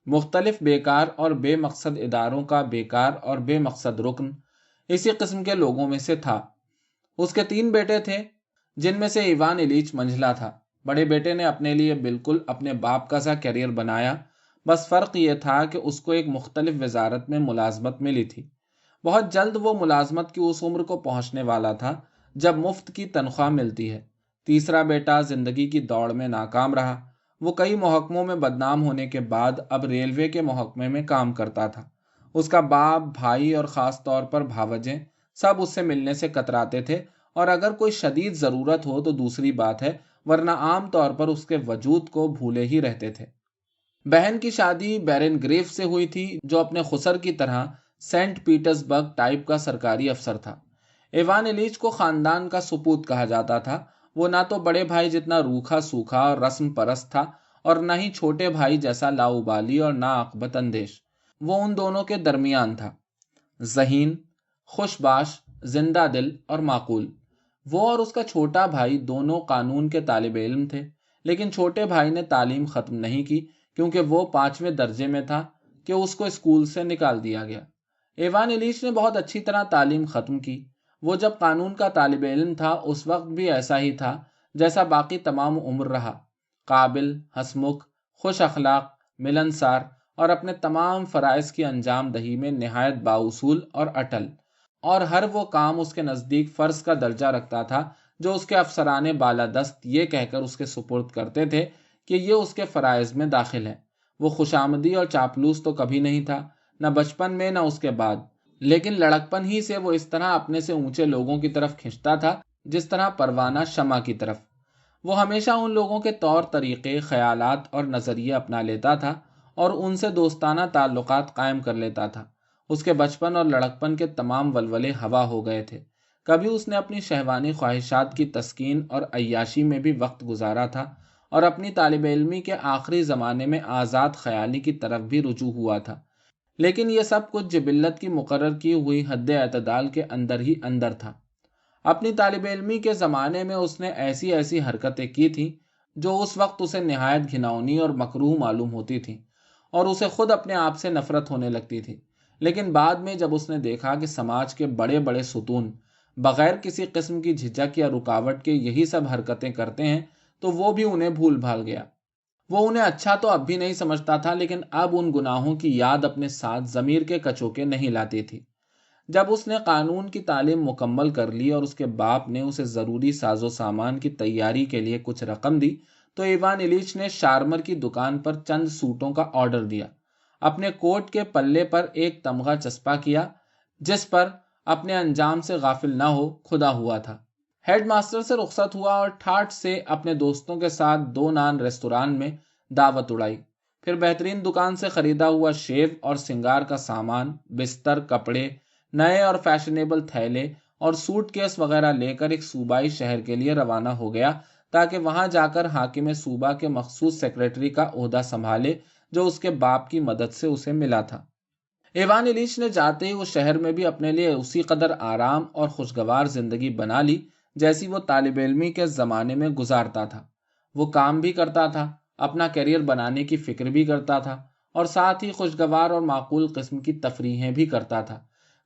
مختلف بیکار اور بے مقصد اداروں کا بیکار اور بے مقصد رکن اسی قسم کے لوگوں میں سے تھا۔ اس کے 3 بیٹے تھے جن میں سے ایوان ایلیچ منجھلا تھا۔ بڑے بیٹے نے اپنے لیے بالکل اپنے باپ کا سا کیریئر بنایا، بس فرق یہ تھا کہ اس کو ایک مختلف وزارت میں ملازمت ملی تھی۔ بہت جلد وہ ملازمت کی اس عمر کو پہنچنے والا تھا جب مفت کی تنخواہ ملتی ہے۔ تیسرا بیٹا زندگی کی دوڑ میں ناکام رہا۔ وہ کئی محکموں میں بدنام ہونے کے بعد اب ریلوے کے محکمے میں کام کرتا تھا۔ اس کا باپ، بھائی اور خاص طور پر بھاوجیں سب اس سے ملنے سے کتراتے تھے، اور اگر کوئی شدید ضرورت ہو تو دوسری بات ہے، ورنہ عام طور پر اس کے وجود کو بھولے ہی رہتے تھے۔ بہن کی شادی بیرن گریف سے ہوئی تھی، جو اپنے خسر کی طرح سینٹ پیٹرز برگ ٹائپ کا سرکاری افسر تھا۔ ایوان ایلیچ کو خاندان کا سپوت کہا جاتا تھا۔ وہ نہ تو بڑے بھائی جتنا روکھا سوکھا اور رسم پرست تھا، اور نہ ہی چھوٹے بھائی جیسا لاؤبالی اور ناعاقبت اندیش۔ وہ ان دونوں کے درمیان تھا، ذہین، خوش باش، زندہ دل اور معقول۔ وہ اور اس کا چھوٹا بھائی دونوں قانون کے طالب علم تھے، لیکن چھوٹے بھائی نے تعلیم ختم نہیں کی کیونکہ وہ 5ویں درجے میں تھا کہ اس کو اسکول سے نکال دیا گیا۔ ایوان ایلیچ نے بہت اچھی طرح تعلیم ختم کی۔ وہ جب قانون کا طالب علم تھا اس وقت بھی ایسا ہی تھا جیسا باقی تمام عمر رہا، قابل، ہنسمکھ، خوش اخلاق، ملنسار اور اپنے تمام فرائض کی انجام دہی میں نہایت بااصول اور اٹل، اور ہر وہ کام اس کے نزدیک فرض کا درجہ رکھتا تھا جو اس کے افسران بالادست یہ کہہ کر اس کے سپرد کرتے تھے کہ یہ اس کے فرائض میں داخل ہے۔ وہ خوشامدی اور چاپلوس تو کبھی نہیں تھا، نہ بچپن میں نہ اس کے بعد، لیکن لڑکپن ہی سے وہ اس طرح اپنے سے اونچے لوگوں کی طرف کھنچتا تھا جس طرح پروانہ شمع کی طرف۔ وہ ہمیشہ ان لوگوں کے طور طریقے، خیالات اور نظریے اپنا لیتا تھا اور ان سے دوستانہ تعلقات قائم کر لیتا تھا۔ اس کے بچپن اور لڑکپن کے تمام ولولے ہوا ہو گئے تھے۔ کبھی اس نے اپنی شہوانی خواہشات کی تسکین اور عیاشی میں بھی وقت گزارا تھا، اور اپنی طالب علمی کے آخری زمانے میں آزاد خیالی کی طرف بھی رجوع ہوا تھا، لیکن یہ سب کچھ جبلت کی مقرر کی ہوئی حد اعتدال کے اندر ہی اندر تھا۔ اپنی طالب علمی کے زمانے میں اس نے ایسی ایسی حرکتیں کی تھیں جو اس وقت اسے نہایت گھناؤنی اور مکروہ معلوم ہوتی تھیں، اور اسے خود اپنے آپ سے نفرت ہونے لگتی تھی۔ لیکن بعد میں جب اس نے دیکھا کہ سماج کے بڑے بڑے ستون بغیر کسی قسم کی جھجک یا رکاوٹ کے یہی سب حرکتیں کرتے ہیں تو وہ بھی انہیں بھول بھال گیا۔ وہ انہیں اچھا تو اب بھی نہیں سمجھتا تھا، لیکن اب ان گناہوں کی یاد اپنے ساتھ ضمیر کے کچوکے نہیں لاتی تھی۔ جب اس نے قانون کی تعلیم مکمل کر لی اور اس کے باپ نے اسے ضروری ساز و سامان کی تیاری کے لیے کچھ رقم دی، تو ایوان ایلیچ نے شارمر کی دکان پر چند سوٹوں کا آرڈر دیا۔ اپنے کوٹ کے پلے پر ایک تمغہ چسپاں کیا جس پر اپنے انجام سے غافل نہ ہو کھدا ہوا تھا۔ ہیڈ ماسٹر سے رخصت ہوا اور ٹھاٹھ سے اپنے دوستوں کے ساتھ 2 نان ریستوران میں دعوت اڑائی۔ پھر بہترین دکان سے خریدا ہوا شیو اور سنگار کا سامان، بستر، کپڑے، نئے اور فیشنیبل تھیلے اور سوٹ کیس وغیرہ لے کر ایک صوبائی شہر کے لیے روانہ ہو گیا تاکہ وہاں جا کر حاکم صوبہ کے مخصوص سیکرٹری کا عہدہ سنبھالے جو اس کے باپ کی مدد سے اسے ملا تھا۔ ایوان ایلیچ نے جاتے ہی اس شہر میں بھی اپنے لیے اسی قدر آرام اور خوشگوار زندگی بنا لی جیسی وہ طالب علمی کے زمانے میں گزارتا تھا۔ وہ کام بھی کرتا تھا، اپنا کیریئر بنانے کی فکر بھی کرتا تھا، اور ساتھ ہی خوشگوار اور معقول قسم کی تفریحیں بھی کرتا تھا۔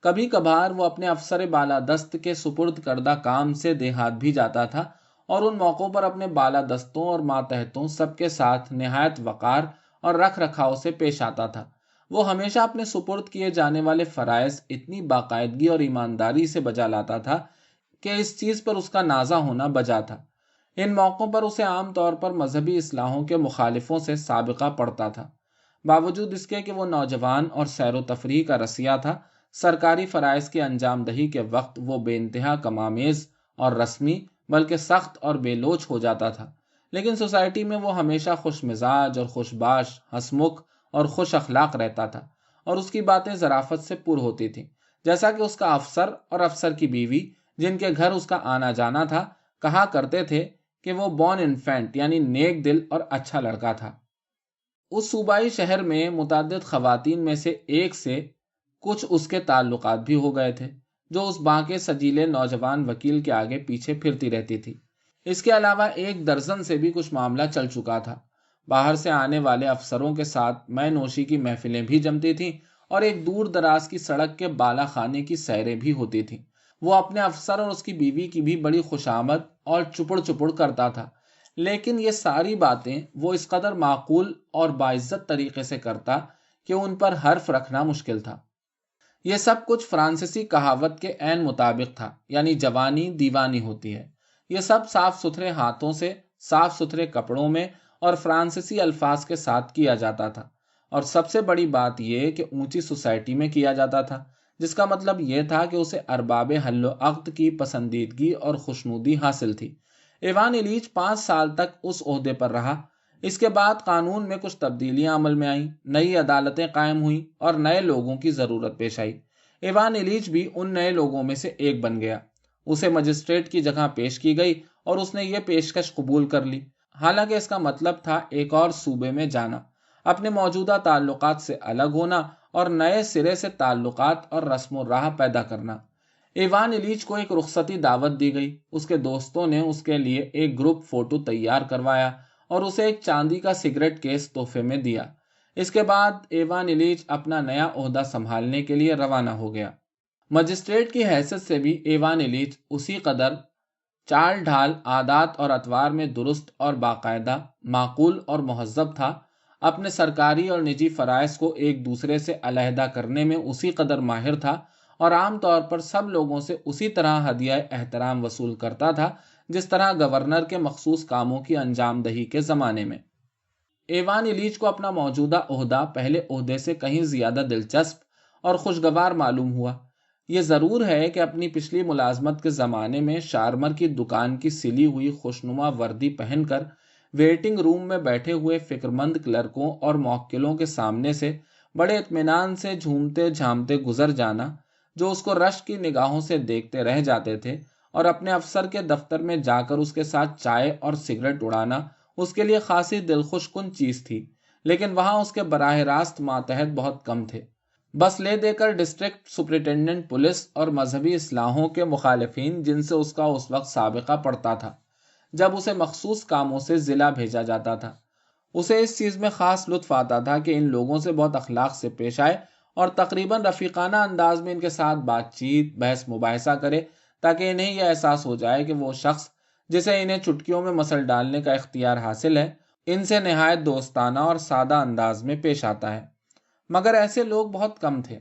کبھی کبھار وہ اپنے افسر بالادست کے سپرد کردہ کام سے دیہات بھی جاتا تھا، اور ان موقعوں پر اپنے بالادستوں اور ماتحتوں سب کے ساتھ نہایت وقار اور رکھ رکھاؤ سے پیش آتا تھا۔ وہ ہمیشہ اپنے سپرد کیے جانے والے فرائض اتنی باقاعدگی اور ایمانداری سے بجا لاتا تھا کہ اس چیز پر اس کا نازا ہونا بجا تھا۔ ان موقعوں پر اسے عام طور پر مذہبی اصلاحوں کے مخالفوں سے سابقہ پڑتا تھا۔ باوجود اس کے کہ وہ نوجوان اور سیر و تفریح کا رسیا تھا، سرکاری فرائض کی انجام دہی کے وقت وہ بے انتہا کمامیز اور رسمی بلکہ سخت اور بے لوچ ہو جاتا تھا۔ لیکن سوسائٹی میں وہ ہمیشہ خوش مزاج اور خوش باش، ہنسمکھ اور خوش اخلاق رہتا تھا، اور اس کی باتیں ظرافت سے پر ہوتی تھیں، جیسا کہ اس کا افسر اور افسر کی بیوی جن کے گھر اس کا آنا جانا تھا کہا کرتے تھے کہ وہ بورن انفینٹ یعنی نیک دل اور اچھا لڑکا تھا۔ اس صوبائی شہر میں متعدد خواتین میں سے ایک سے کچھ اس کے تعلقات بھی ہو گئے تھے جو اس بانکے سجیلے نوجوان وکیل کے آگے پیچھے پھرتی رہتی تھی۔ اس کے علاوہ 1 درجن سے بھی کچھ معاملہ چل چکا تھا۔ باہر سے آنے والے افسروں کے ساتھ مے نوشی کی محفلیں بھی جمتی تھیں، اور ایک دور دراز کی سڑک کے بالا خانے کی سیریں بھی ہوتی تھیں۔ وہ اپنے افسر اور اس کی بیوی کی بھی بڑی خوشامد اور چپڑ چپڑ کرتا تھا، لیکن یہ ساری باتیں وہ اس قدر معقول اور باعزت طریقے سے کرتا کہ ان پر حرف رکھنا مشکل تھا۔ یہ سب کچھ فرانسیسی کہاوت کے عین مطابق تھا، یعنی جوانی دیوانی ہوتی ہے۔ یہ سب صاف ستھرے ہاتھوں سے، صاف ستھرے کپڑوں میں اور فرانسیسی الفاظ کے ساتھ کیا جاتا تھا، اور سب سے بڑی بات یہ کہ اونچی سوسائٹی میں کیا جاتا تھا، جس کا مطلب یہ تھا کہ اسے ارباب حل و عقد کی پسندیدگی اور خوشنودی حاصل تھی۔ ایوان ایلیچ 5 سال تک اس عہدے پر رہا۔ اس کے بعد قانون میں کچھ تبدیلیاں عمل میں آئیں، نئی عدالتیں قائم ہوئیں اور نئے لوگوں کی ضرورت پیش آئی۔ ایوان ایلیچ بھی ان نئے لوگوں میں سے ایک بن گیا۔ اسے مجسٹریٹ کی جگہ پیش کی گئی اور اس نے یہ پیشکش قبول کر لی، حالانکہ اس کا مطلب تھا ایک اور صوبے میں جانا، اپنے موجودہ تعلقات سے الگ ہونا اور نئے سرے سے تعلقات اور رسم و راہ پیدا کرنا۔ ایوان ایلیچ کو ایک رخصتی دعوت دی گئی۔ اس کے دوستوں نے اس کے لیے ایک گروپ فوٹو تیار کروایا اور اسے ایک چاندی کا سگریٹ کیس تحفے میں دیا۔ اس کے بعد ایوان ایلیچ اپنا نیا عہدہ سنبھالنے کے لیے روانہ ہو گیا۔ مجسٹریٹ کی حیثیت سے بھی ایوان ایلیچ اسی قدر چال ڈھال، عادات اور اطوار میں درست اور باقاعدہ، معقول اور مہذب تھا، اپنے سرکاری اور نجی فرائض کو ایک دوسرے سے علیحدہ کرنے میں اسی قدر ماہر تھا، اور عام طور پر سب لوگوں سے اسی طرح ہدیہ احترام وصول کرتا تھا جس طرح گورنر کے مخصوص کاموں کی انجام دہی کے زمانے میں۔ ایوان ایلیچ کو اپنا موجودہ عہدہ پہلے عہدے سے کہیں زیادہ دلچسپ اور خوشگوار معلوم ہوا۔ یہ ضرور ہے کہ اپنی پچھلی ملازمت کے زمانے میں شارمر کی دکان کی سلی ہوئی خوشنما وردی پہن کر ویٹنگ روم میں بیٹھے ہوئے فکرمند کلرکوں اور موکلوں کے سامنے سے بڑے اطمینان سے جھومتے جھامتے گزر جانا، جو اس کو رشک کی نگاہوں سے دیکھتے رہ جاتے تھے، اور اپنے افسر کے دفتر میں جا کر اس کے ساتھ چائے اور سگریٹ اڑانا اس کے لیے خاصی دلخوش کن چیز تھی، لیکن وہاں اس کے براہ راست ماتحت بہت کم تھے۔ بس لے دے کر ڈسٹرکٹ سپرنٹینڈنٹ پولیس اور مذہبی اصلاحوں کے مخالفین جن سے اس کا اس وقت سابقہ پڑتا تھا، جب اسے مخصوص کاموں سے ضلع بھیجا جاتا تھا، اسے اس چیز میں خاص لطف آتا تھا کہ ان لوگوں سے بہت اخلاق سے پیش آئے اور تقریباً رفیقانہ انداز میں ان کے ساتھ بات چیت، بحث مباحثہ کرے، تاکہ انہیں یہ احساس ہو جائے کہ وہ شخص جسے انہیں چٹکیوں میں مسل ڈالنے کا اختیار حاصل ہے، ان سے نہایت دوستانہ اور سادہ انداز میں پیش آتا ہے۔ مگر ایسے لوگ بہت کم تھے،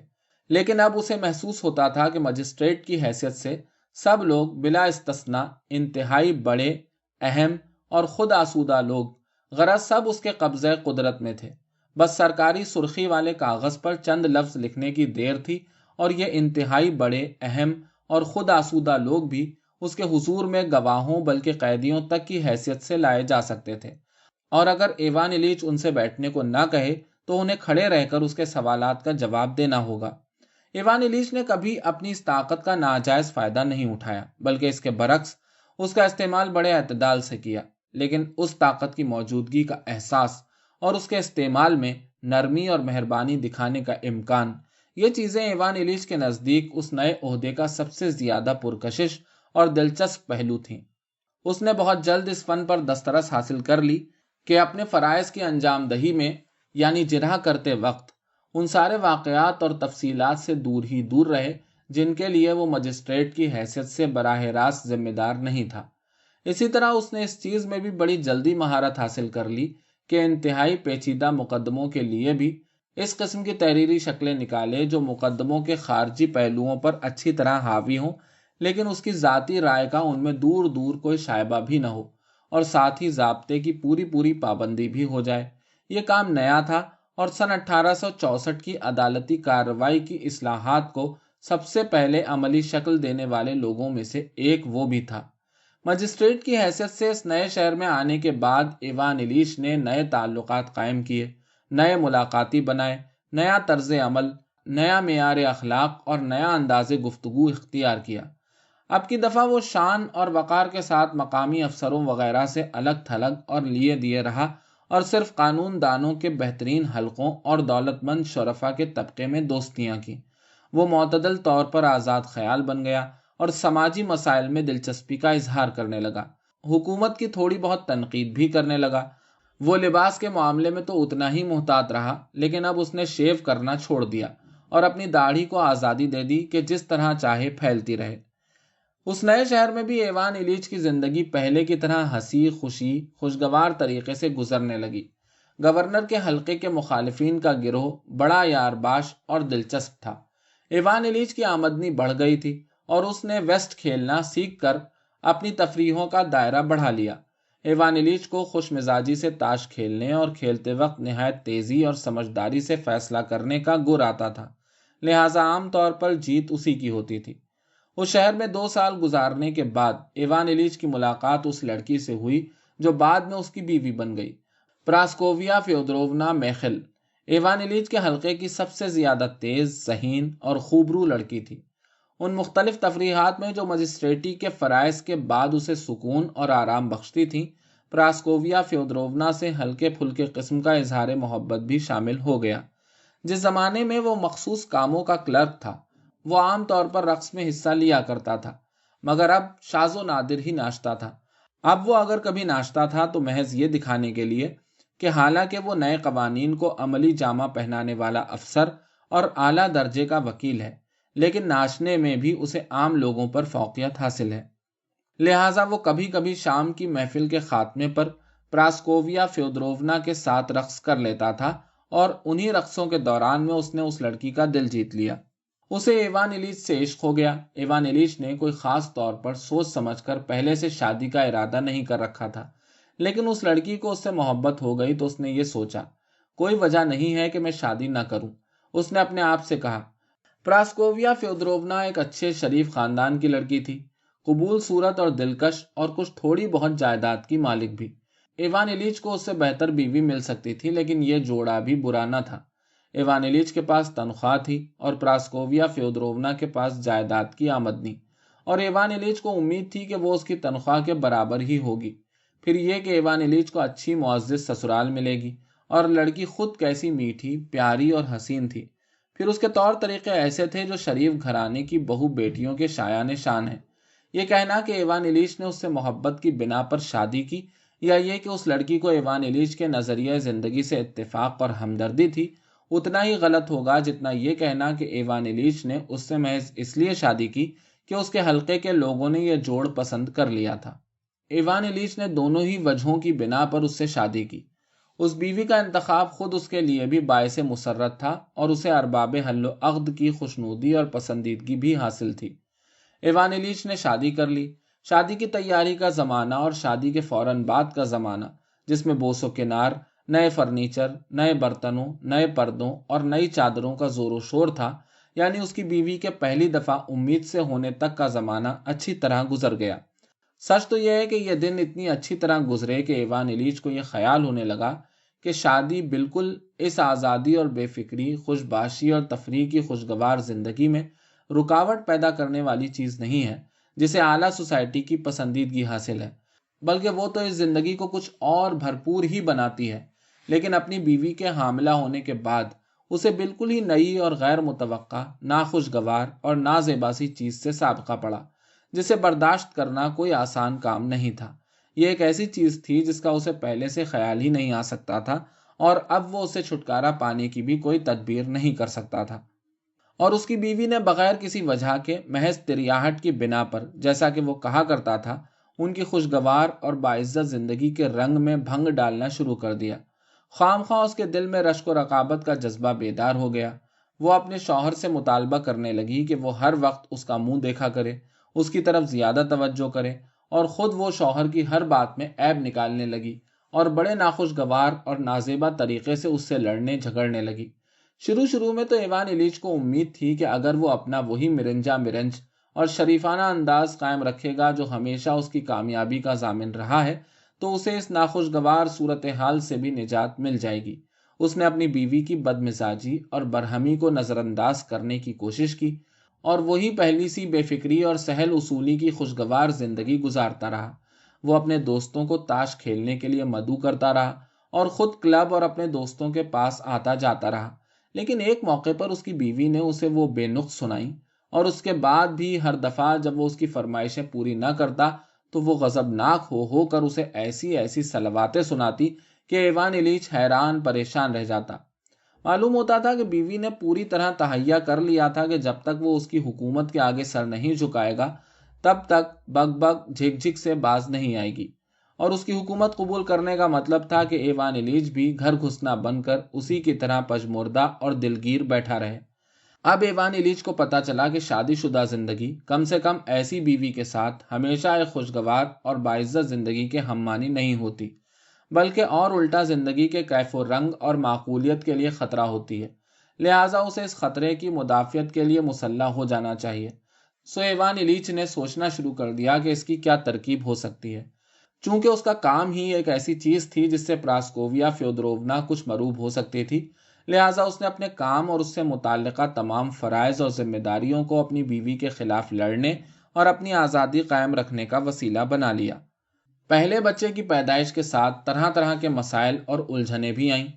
لیکن اب اسے محسوس ہوتا تھا کہ مجسٹریٹ کی حیثیت سے سب لوگ بلا استثناء انتہائی بڑے، اہم اور خود آسودہ لوگ، غرض سب اس کے قبضۂ قدرت میں تھے۔ بس سرکاری سرخی والے کاغذ پر چند لفظ لکھنے کی دیر تھی اور یہ انتہائی بڑے، اہم اور خود آسودہ لوگ بھی اس کے حضور میں گواہوں بلکہ قیدیوں تک کی حیثیت سے لائے جا سکتے تھے، اور اگر ایوان ایلیچ ان سے بیٹھنے کو نہ کہے تو انہیں کھڑے رہ کر اس کے سوالات کا جواب دینا ہوگا۔ ایوان ایلیچ نے کبھی اپنی اس طاقت کا ناجائز فائدہ نہیں اٹھایا، بلکہ اس کے برعکس اس کا استعمال بڑے اعتدال سے کیا، لیکن اس طاقت کی موجودگی کا احساس اور اس کے استعمال میں نرمی اور مہربانی دکھانے کا امکان، یہ چیزیں ایوان ایلیچ کے نزدیک اس نئے عہدے کا سب سے زیادہ پرکشش اور دلچسپ پہلو تھیں۔ اس نے بہت جلد اس فن پر دسترس حاصل کر لی کہ اپنے فرائض کی انجام دہی میں، یعنی جرح کرتے وقت، ان سارے واقعات اور تفصیلات سے دور ہی دور رہے جن کے لیے وہ مجسٹریٹ کی حیثیت سے براہ راست ذمہ دار نہیں تھا۔ اسی طرح اس نے اس چیز میں بھی بڑی جلدی مہارت حاصل کر لی کہ انتہائی پیچیدہ مقدموں کے لیے بھی اس قسم کی تحریری شکلیں نکالے جو مقدموں کے خارجی پہلوؤں پر اچھی طرح حاوی ہوں، لیکن اس کی ذاتی رائے کا ان میں دور دور کوئی شائبہ بھی نہ ہو، اور ساتھ ہی ضابطے کی پوری پابندی بھی ہو جائے۔ یہ کام نیا تھا، اور سن 1864 کی عدالتی کارروائی کی اصلاحات کو سب سے پہلے عملی شکل دینے والے لوگوں میں سے ایک وہ بھی تھا۔ مجسٹریٹ کی حیثیت سے اس نئے شہر میں آنے کے بعد ایوان ایلیچ نے نئے تعلقات قائم کیے، نئے ملاقاتی بنائے، نیا طرز عمل، نیا معیار اخلاق اور نیا انداز گفتگو اختیار کیا۔ اب کی دفعہ وہ شان اور وقار کے ساتھ مقامی افسروں وغیرہ سے الگ تھلگ اور لیے دیے رہا، اور صرف قانون دانوں کے بہترین حلقوں اور دولت مند شرفا کے طبقے میں دوستیاں کی۔ وہ معتدل طور پر آزاد خیال بن گیا اور سماجی مسائل میں دلچسپی کا اظہار کرنے لگا، حکومت کی تھوڑی بہت تنقید بھی کرنے لگا۔ وہ لباس کے معاملے میں تو اتنا ہی محتاط رہا، لیکن اب اس نے شیو کرنا چھوڑ دیا اور اپنی داڑھی کو آزادی دے دی کہ جس طرح چاہے پھیلتی رہے۔ اس نئے شہر میں بھی ایوان ایلیچ کی زندگی پہلے کی طرح ہنسی خوشی خوشگوار طریقے سے گزرنے لگی۔ گورنر کے حلقے کے مخالفین کا گروہ بڑا یارباش اور دلچسپ تھا۔ ایوان ایلیچ کی آمدنی بڑھ گئی تھی اور اس نے ویسٹ کھیلنا سیکھ کر اپنی تفریحوں کا دائرہ بڑھا لیا۔ ایوان ایلیچ کو خوش مزاجی سے تاش کھیلنے اور کھیلتے وقت نہایت تیزی اور سمجھداری سے فیصلہ کرنے کا گر آتا تھا، لہٰذا عام طور پر جیت اسی کی ہوتی تھی۔ اس شہر میں 2 سال گزارنے کے بعد ایوان ایلیچ کی ملاقات اس لڑکی سے ہوئی جو بعد میں اس کی بیوی بن گئی، پراسکوویا فیودورونا میخل، ایوان ایلیچ کے حلقے کی سب سے زیادہ تیز، ذہین اور خوبرو لڑکی تھی۔ ان مختلف تفریحات میں جو مجسٹریٹی کے فرائض کے بعد اسے سکون اور آرام بخشتی تھیں، پراسکوویا فیودورونا سے ہلکے پھلکے قسم کا اظہار محبت بھی شامل ہو گیا۔ جس زمانے میں وہ مخصوص کاموں کا کلرک تھا، وہ عام طور پر رقص میں حصہ لیا کرتا تھا، مگر اب شاذ و نادر ہی ناچتا تھا۔ اب وہ اگر کبھی ناچتا تھا تو محض یہ دکھانے کے لیے کہ حالانکہ وہ نئے قوانین کو عملی جامہ پہنانے والا افسر اور اعلیٰ درجے کا وکیل ہے، لیکن ناچنے میں بھی اسے عام لوگوں پر فوقیت حاصل ہے۔ لہٰذا وہ کبھی کبھی شام کی محفل کے خاتمے پر پراسکوویا فیودورونا کے ساتھ رقص کر لیتا تھا، اور انہی رقصوں کے دوران میں اس نے اس لڑکی کا دل جیت لیا۔ اسے ایوان ایلیچ سے عشق ہو گیا۔ ایوان ایلیچ نے کوئی خاص طور پر سوچ سمجھ کر پہلے سے شادی کا ارادہ نہیں کر رکھا تھا، لیکن اس لڑکی کو اس سے محبت ہو گئی تو اس نے یہ سوچا، کوئی وجہ نہیں ہے کہ میں شادی نہ کروں۔ اس نے اپنے آپ سے کہا۔ پراسکوویا فیودورونا ایک اچھے شریف خاندان کی لڑکی تھی، قبول صورت اور دلکش، اور کچھ تھوڑی بہت جائیداد کی مالک بھی۔ ایوان ایلیچ کو اس سے بہتر بیوی مل سکتی تھی، لیکن یہ جوڑا بھی برا نہ تھا۔ ایوان ایلیچ کے پاس تنخواہ تھی اور پراسکوویا فیودورونا کے پاس جائیداد کی آمدنی، اور ایوان ایلیچ کو امید تھی کہ وہ اس کی تنخواہ کے برابر ہی ہوگی۔ پھر یہ کہ ایوان ایلیچ کو اچھی معزز سسرال ملے گی، اور لڑکی خود کیسی میٹھی، پیاری اور حسین تھی۔ پھر اس کے طور طریقے ایسے تھے جو شریف گھرانے کی بہو بیٹیوں کے شایان شان ہیں۔ یہ کہنا کہ ایوان ایلیچ نے اس سے محبت کی بنا پر شادی کی، یا یہ کہ اس لڑکی کو ایوان ایلیچ کے نظریہ زندگی سے اتفاق اور ہمدردی تھی، اتنا ہی غلط ہوگا جتنا یہ کہنا کہ ایوان ایلیچ نے اس سے محض اس لیے شادی کی کہ اس کے حلقے کے لوگوں نے یہ جوڑ پسند کر لیا تھا۔ ایوان ایلیچ نے دونوں ہی وجہوں کی بنا پر اس سے شادی کی۔ اس بیوی کا انتخاب خود اس کے لیے بھی باعث مسرت تھا، اور اسے ارباب حل و عقد کی خوشنودی اور پسندیدگی بھی حاصل تھی۔ ایوان ایلیچ نے شادی کر لی۔ شادی کی تیاری کا زمانہ اور شادی کے فوراً بعد کا زمانہ، جس میں بوس و کنار، نئے فرنیچر، نئے برتنوں، نئے پردوں اور نئی چادروں کا زور و شور تھا، یعنی اس کی بیوی کے پہلی دفعہ امید سے ہونے تک کا زمانہ اچھی طرح گزر گیا۔ سچ تو یہ ہے کہ یہ دن اتنی اچھی طرح گزرے کہ ایوان ایلیچ کو یہ خیال ہونے لگا کہ شادی بالکل اس آزادی اور بے فکری، خوش باشی اور تفریح کی خوشگوار زندگی میں رکاوٹ پیدا کرنے والی چیز نہیں ہے جسے اعلیٰ سوسائٹی کی پسندیدگی حاصل ہے، بلکہ وہ تو اس زندگی کو کچھ اور بھرپور ہی بناتی ہے۔ لیکن اپنی بیوی کے حاملہ ہونے کے بعد اسے بالکل ہی نئی اور غیر متوقع، ناخوشگوار اور نازیبا سی چیز سے سابقہ پڑا، جسے برداشت کرنا کوئی آسان کام نہیں تھا۔ یہ ایک ایسی چیز تھی جس کا اسے پہلے سے خیال ہی نہیں آ سکتا تھا، اور اب وہ اسے چھٹکارا پانے کی بھی کوئی تدبیر نہیں کر سکتا تھا۔ اور اس کی بیوی نے بغیر کسی وجہ کے، محض تریاہٹ کی بنا پر، جیسا کہ وہ کہا کرتا تھا، ان کی خوشگوار اور باعزت زندگی کے رنگ میں بھنگ ڈالنا شروع کر دیا۔ خواہ مخواہ اس کے دل میں رشک و رقابت کا جذبہ بیدار ہو گیا۔ وہ اپنے شوہر سے مطالبہ کرنے لگی کہ وہ ہر وقت اس کا منہ دیکھا کرے، اس کی طرف زیادہ توجہ کرے، اور خود وہ شوہر کی ہر بات میں عیب نکالنے لگی، اور بڑے ناخوشگوار اور نازیبا طریقے سے اس سے لڑنے جھگڑنے لگی۔ شروع میں تو ایوان ایلیچ کو امید تھی کہ اگر وہ اپنا وہی مرنجا مرنج اور شریفانہ انداز قائم رکھے گا جو ہمیشہ اس کی کامیابی کا ضامن رہا ہے، تو اسے اس ناخوشگوار صورتحال سے بھی نجات مل جائے گی۔ اس نے اپنی بیوی کی بدمزاجی اور برہمی کو نظر انداز کرنے کی کوشش کی، اور وہی پہلی سی بے فکری اور سہل اصولی کی خوشگوار زندگی گزارتا رہا۔ وہ اپنے دوستوں کو تاش کھیلنے کے لیے مدعو کرتا رہا، اور خود کلب اور اپنے دوستوں کے پاس آتا جاتا رہا۔ لیکن ایک موقع پر اس کی بیوی نے اسے وہ بے نقص سنائی، اور اس کے بعد بھی ہر دفعہ جب وہ اس کی فرمائشیں پوری نہ کرتا تو وہ غضبناک ہو کر اسے ایسی ایسی صلواتیں سناتی کہ ایوان ایلیچ حیران پریشان رہ جاتا۔ معلوم ہوتا تھا کہ بیوی نے پوری طرح تہیا کر لیا تھا کہ جب تک وہ اس کی حکومت کے آگے سر نہیں جھکائے گا، تب تک بگ بگ جھک جھک سے باز نہیں آئے گی، اور اس کی حکومت قبول کرنے کا مطلب تھا کہ ایوان ایلیچ بھی گھر گھسنا بن کر اسی کی طرح پژمردہ اور دلگیر بیٹھا رہے۔ اب ایوان ایلیچ کو پتا چلا کہ شادی شدہ زندگی کم سے کم ایسی بیوی کے ساتھ ہمیشہ ایک خوشگوار اور باعزت زندگی کے ہم مانی نہیں ہوتی، بلکہ اور الٹا زندگی کے کیف و رنگ اور معقولیت کے لیے خطرہ ہوتی ہے۔ لہٰذا اسے اس خطرے کی مدافعت کے لیے مسلح ہو جانا چاہیے۔ سو ایوان ایلیچ نے سوچنا شروع کر دیا کہ اس کی کیا ترکیب ہو سکتی ہے۔ چونکہ اس کا کام ہی ایک ایسی چیز تھی جس سے پراسکوویا فیودورونا کچھ مروب ہو سکتی تھی، لہٰذا اس نے اپنے کام اور اس سے متعلقہ تمام فرائض اور ذمہ داریوں کو اپنی بیوی کے خلاف لڑنے اور اپنی آزادی قائم رکھنے کا وسیلہ بنا لیا۔ پہلے بچے کی پیدائش کے ساتھ طرح طرح کے مسائل اور الجھنیں بھی آئیں،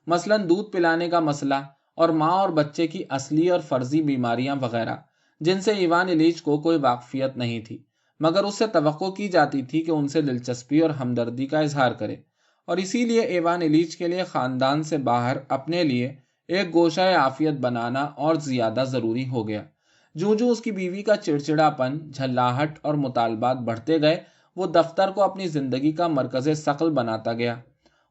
مثلاً دودھ پلانے کا مسئلہ اور ماں اور بچے کی اصلی اور فرضی بیماریاں وغیرہ، جن سے ایوان ایلیچ کو کوئی واقفیت نہیں تھی، مگر اس سے توقع کی جاتی تھی کہ ان سے دلچسپی اور ہمدردی کا اظہار کرے، اور اسی لیے ایوان ایلیچ کے لیے خاندان سے باہر اپنے لیے ایک گوشہ عافیت بنانا اور زیادہ ضروری ہو گیا۔ جوں جوں اس کی بیوی کا چڑچڑاپن، جھلاہٹ اور مطالبات بڑھتے گئے، وہ دفتر کو اپنی زندگی کا مرکز ثقل بناتا گیا۔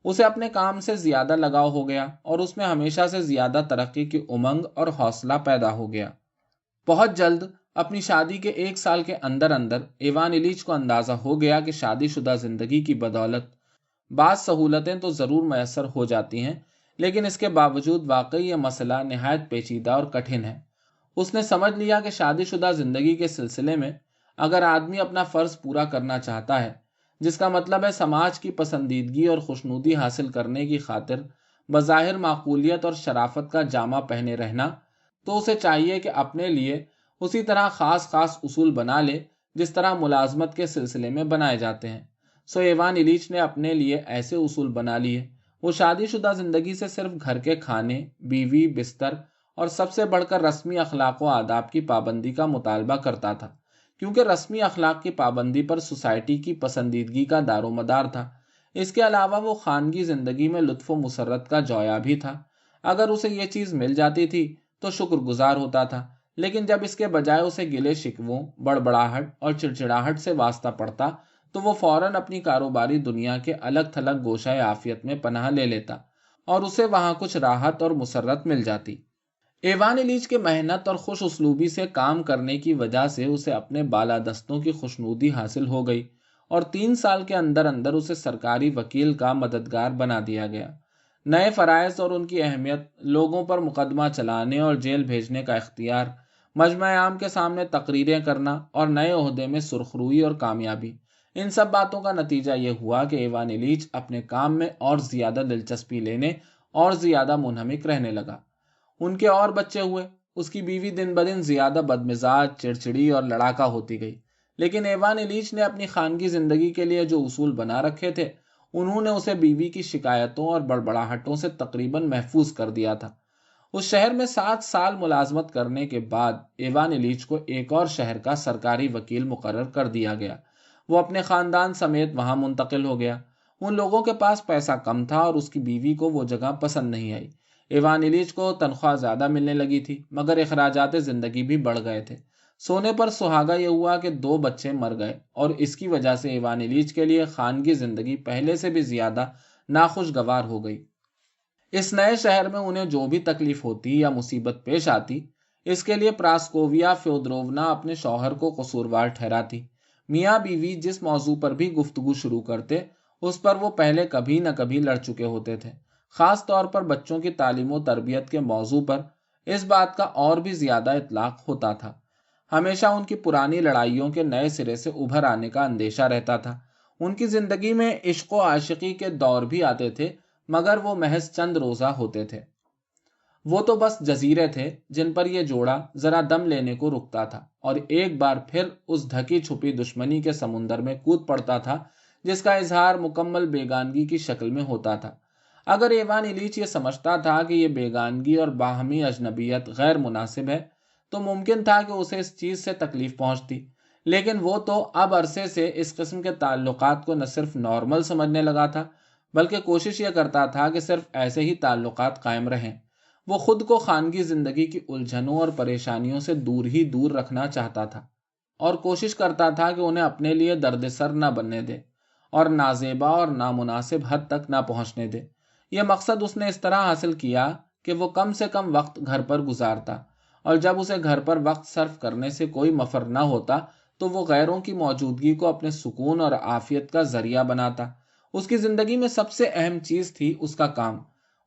اسے اپنے کام سے زیادہ لگاؤ ہو گیا اور اس میں ہمیشہ سے زیادہ ترقی کی امنگ اور حوصلہ پیدا ہو گیا۔ بہت جلد اپنی شادی کے 1 سال کے اندر اندر ایوان ایلیچ کو اندازہ ہو گیا کہ شادی شدہ زندگی کی بدولت بعض سہولتیں تو ضرور میسر ہو جاتی ہیں، لیکن اس کے باوجود واقعی یہ مسئلہ نہایت پیچیدہ اور کٹھن ہے۔ اس نے سمجھ لیا کہ شادی شدہ زندگی کے سلسلے میں اگر آدمی اپنا فرض پورا کرنا چاہتا ہے، جس کا مطلب ہے سماج کی پسندیدگی اور خوشنودی حاصل کرنے کی خاطر بظاہر معقولیت اور شرافت کا جامہ پہنے رہنا، تو اسے چاہیے کہ اپنے لیے اسی طرح خاص خاص اصول بنا لے جس طرح ملازمت کے سلسلے میں بنائے جاتے ہیں۔ سو ایوان ایلیچ نے اپنے لیے ایسے اصول بنا لیے۔ وہ شادی شدہ زندگی سے صرف گھر کے کھانے، بیوی، بستر اور سب سے بڑھ کر رسمی اخلاق و آداب کی پابندی کا مطالبہ کرتا تھا، کیونکہ رسمی اخلاق کی پابندی پر سوسائٹی کی پسندیدگی کا دار و مدار تھا۔ اس کے علاوہ وہ خانگی زندگی میں لطف و مسرت کا جویا بھی تھا۔ اگر اسے یہ چیز مل جاتی تھی تو شکر گزار ہوتا تھا، لیکن جب اس کے بجائے اسے گلے شکووں، بڑبڑاہٹ اور چڑچڑاہٹ سے واسطہ پڑتا تو وہ فوراً اپنی کاروباری دنیا کے الگ تھلگ گوشہ عافیت میں پناہ لے لیتا اور اسے وہاں کچھ راحت اور مسرت مل جاتی۔ ایوان ایلیچ کے محنت اور خوش اسلوبی سے کام کرنے کی وجہ سے اسے اپنے بالادستوں کی خوشنودی حاصل ہو گئی اور 3 سال کے اندر اندر اسے سرکاری وکیل کا مددگار بنا دیا گیا۔ نئے فرائض اور ان کی اہمیت، لوگوں پر مقدمہ چلانے اور جیل بھیجنے کا اختیار، مجمع عام کے سامنے تقریریں کرنا اور نئے عہدے میں سرخروئی اور کامیابی، ان سب باتوں کا نتیجہ یہ ہوا کہ ایوان ایلیچ اپنے کام میں اور زیادہ دلچسپی لینے اور زیادہ منہمک رہنے لگا۔ ان کے اور بچے ہوئے۔ اس کی بیوی دن بدن زیادہ بدمزاج، چڑچڑی اور لڑاکا ہوتی گئی، لیکن ایوان ایلیچ نے اپنی خانگی زندگی کے لیے جو اصول بنا رکھے تھے، انہوں نے اسے بیوی کی شکایتوں اور بڑبڑاہٹوں سے تقریباً محفوظ کر دیا تھا۔ اس شہر میں 7 سال ملازمت کرنے کے بعد ایوان ایلیچ کو ایک اور شہر کا سرکاری وکیل مقرر کر دیا گیا۔ وہ اپنے خاندان سمیت وہاں منتقل ہو گیا۔ ان لوگوں کے پاس پیسہ کم تھا اور اس کی بیوی کو وہ جگہ پسند نہیں آئی۔ ایوان ایلیچ کو تنخواہ زیادہ ملنے لگی تھی، مگر اخراجات زندگی بھی بڑھ گئے تھے۔ سونے پر سہاگا یہ ہوا کہ 2 بچے مر گئے، اور اس کی وجہ سے ایوان ایلیچ کے لیے خانگی زندگی پہلے سے بھی زیادہ ناخوشگوار ہو گئی۔ اس نئے شہر میں انہیں جو بھی تکلیف ہوتی یا مصیبت پیش آتی، اس کے لیے پراسکوویا فیودورونا اپنے شوہر کو قصوروار ٹھہراتی۔ میاں بیوی جس موضوع پر بھی گفتگو شروع کرتے، اس پر وہ پہلے کبھی نہ کبھی لڑ چکے ہوتے تھے۔ خاص طور پر بچوں کی تعلیم و تربیت کے موضوع پر اس بات کا اور بھی زیادہ اطلاق ہوتا تھا۔ ہمیشہ ان کی پرانی لڑائیوں کے نئے سرے سے ابھر آنے کا اندیشہ رہتا تھا۔ ان کی زندگی میں عشق و عاشقی کے دور بھی آتے تھے، مگر وہ محض چند روزہ ہوتے تھے۔ وہ تو بس جزیرے تھے جن پر یہ جوڑا ذرا دم لینے کو رکتا تھا اور ایک بار پھر اس ڈھکی چھپی دشمنی کے سمندر میں کود پڑتا تھا جس کا اظہار مکمل بیگانگی کی شکل میں ہوتا تھا۔ اگر ایوان ایلیچ یہ سمجھتا تھا کہ یہ بیگانگی اور باہمی اجنبیت غیر مناسب ہے، تو ممکن تھا کہ اسے اس چیز سے تکلیف پہنچتی، لیکن وہ تو اب عرصے سے اس قسم کے تعلقات کو نہ صرف نارمل سمجھنے لگا تھا، بلکہ کوشش یہ کرتا تھا کہ صرف ایسے ہی تعلقات قائم رہیں۔ وہ خود کو خانگی زندگی کی الجھنوں اور پریشانیوں سے دور ہی دور رکھنا چاہتا تھا، اور کوشش کرتا تھا کہ انہیں اپنے لیے درد سر نہ بننے دے اور نازیبا اور نامناسب حد تک نہ پہنچنے دے۔ یہ مقصد اس نے اس طرح حاصل کیا کہ وہ کم سے کم وقت گھر پر گزارتا، اور جب اسے گھر پر وقت صرف کرنے سے کوئی مفر نہ ہوتا تو وہ غیروں کی موجودگی کو اپنے سکون اور عافیت کا ذریعہ بناتا۔ اس کی زندگی میں سب سے اہم چیز تھی اس کا کام۔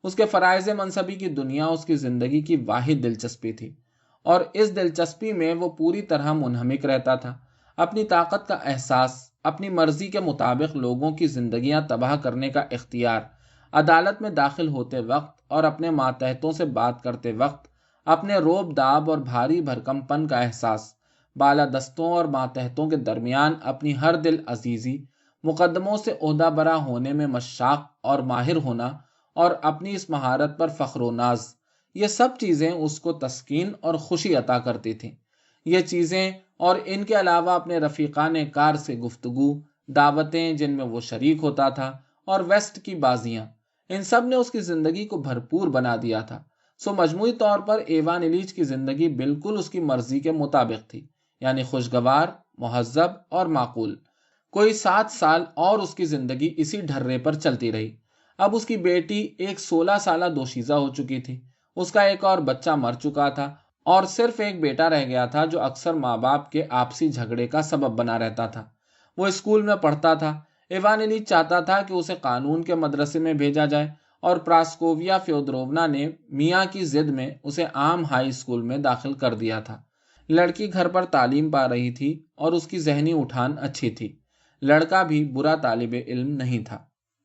اس کے فرائض منصبی کی دنیا اس کی زندگی کی واحد دلچسپی تھی، اور اس دلچسپی میں وہ پوری طرح منہمک رہتا تھا۔ اپنی طاقت کا احساس، اپنی مرضی کے مطابق لوگوں کی زندگیاں تباہ کرنے کا اختیار، عدالت میں داخل ہوتے وقت اور اپنے ماتحتوں سے بات کرتے وقت اپنے روب داب اور بھاری بھرکم پن کا احساس، بالادستوں اور ماتحتوں کے درمیان اپنی ہر دل عزیزی، مقدموں سے عہدہ برا ہونے میں مشاق اور ماہر ہونا، اور اپنی اس مہارت پر فخر و ناز، یہ سب چیزیں اس کو تسکین اور خوشی عطا کرتی تھیں۔ یہ چیزیں اور ان کے علاوہ اپنے رفیقان کار سے گفتگو، دعوتیں جن میں وہ شریک ہوتا تھا، اور ویسٹ کی بازیاں، ان سب نے اس کی زندگی کو بھرپور بنا دیا تھا۔ سو مجموعی طور پر ایوان ایلیچ کی زندگی بالکل اس کی مرضی کے مطابق تھی، یعنی خوشگوار، مہذب اور معقول۔ کوئی 7 سال اور اس کی زندگی اسی ڈھرے پر چلتی رہی۔ اب اس کی بیٹی ایک 16 سالہ دوشیزہ ہو چکی تھی، اس کا ایک اور بچہ مر چکا تھا، اور صرف ایک بیٹا رہ گیا تھا جو اکثر ماں باپ کے آپسی جھگڑے کا سبب بنا رہتا تھا۔ وہ اسکول میں پڑھتا تھا۔ ایوان ایلیچ چاہتا تھا کہ اسے قانون کے مدرسے میں بھیجا جائے، اور پراسکوویا فیودورونا نے میاں کی ضد میں اسے عام ہائی اسکول میں داخل کر دیا تھا۔ لڑکی گھر پر تعلیم پا رہی تھی اور اس کی ذہنی اٹھان اچھی تھی۔ لڑکا بھی برا طالب علم نہیں تھا۔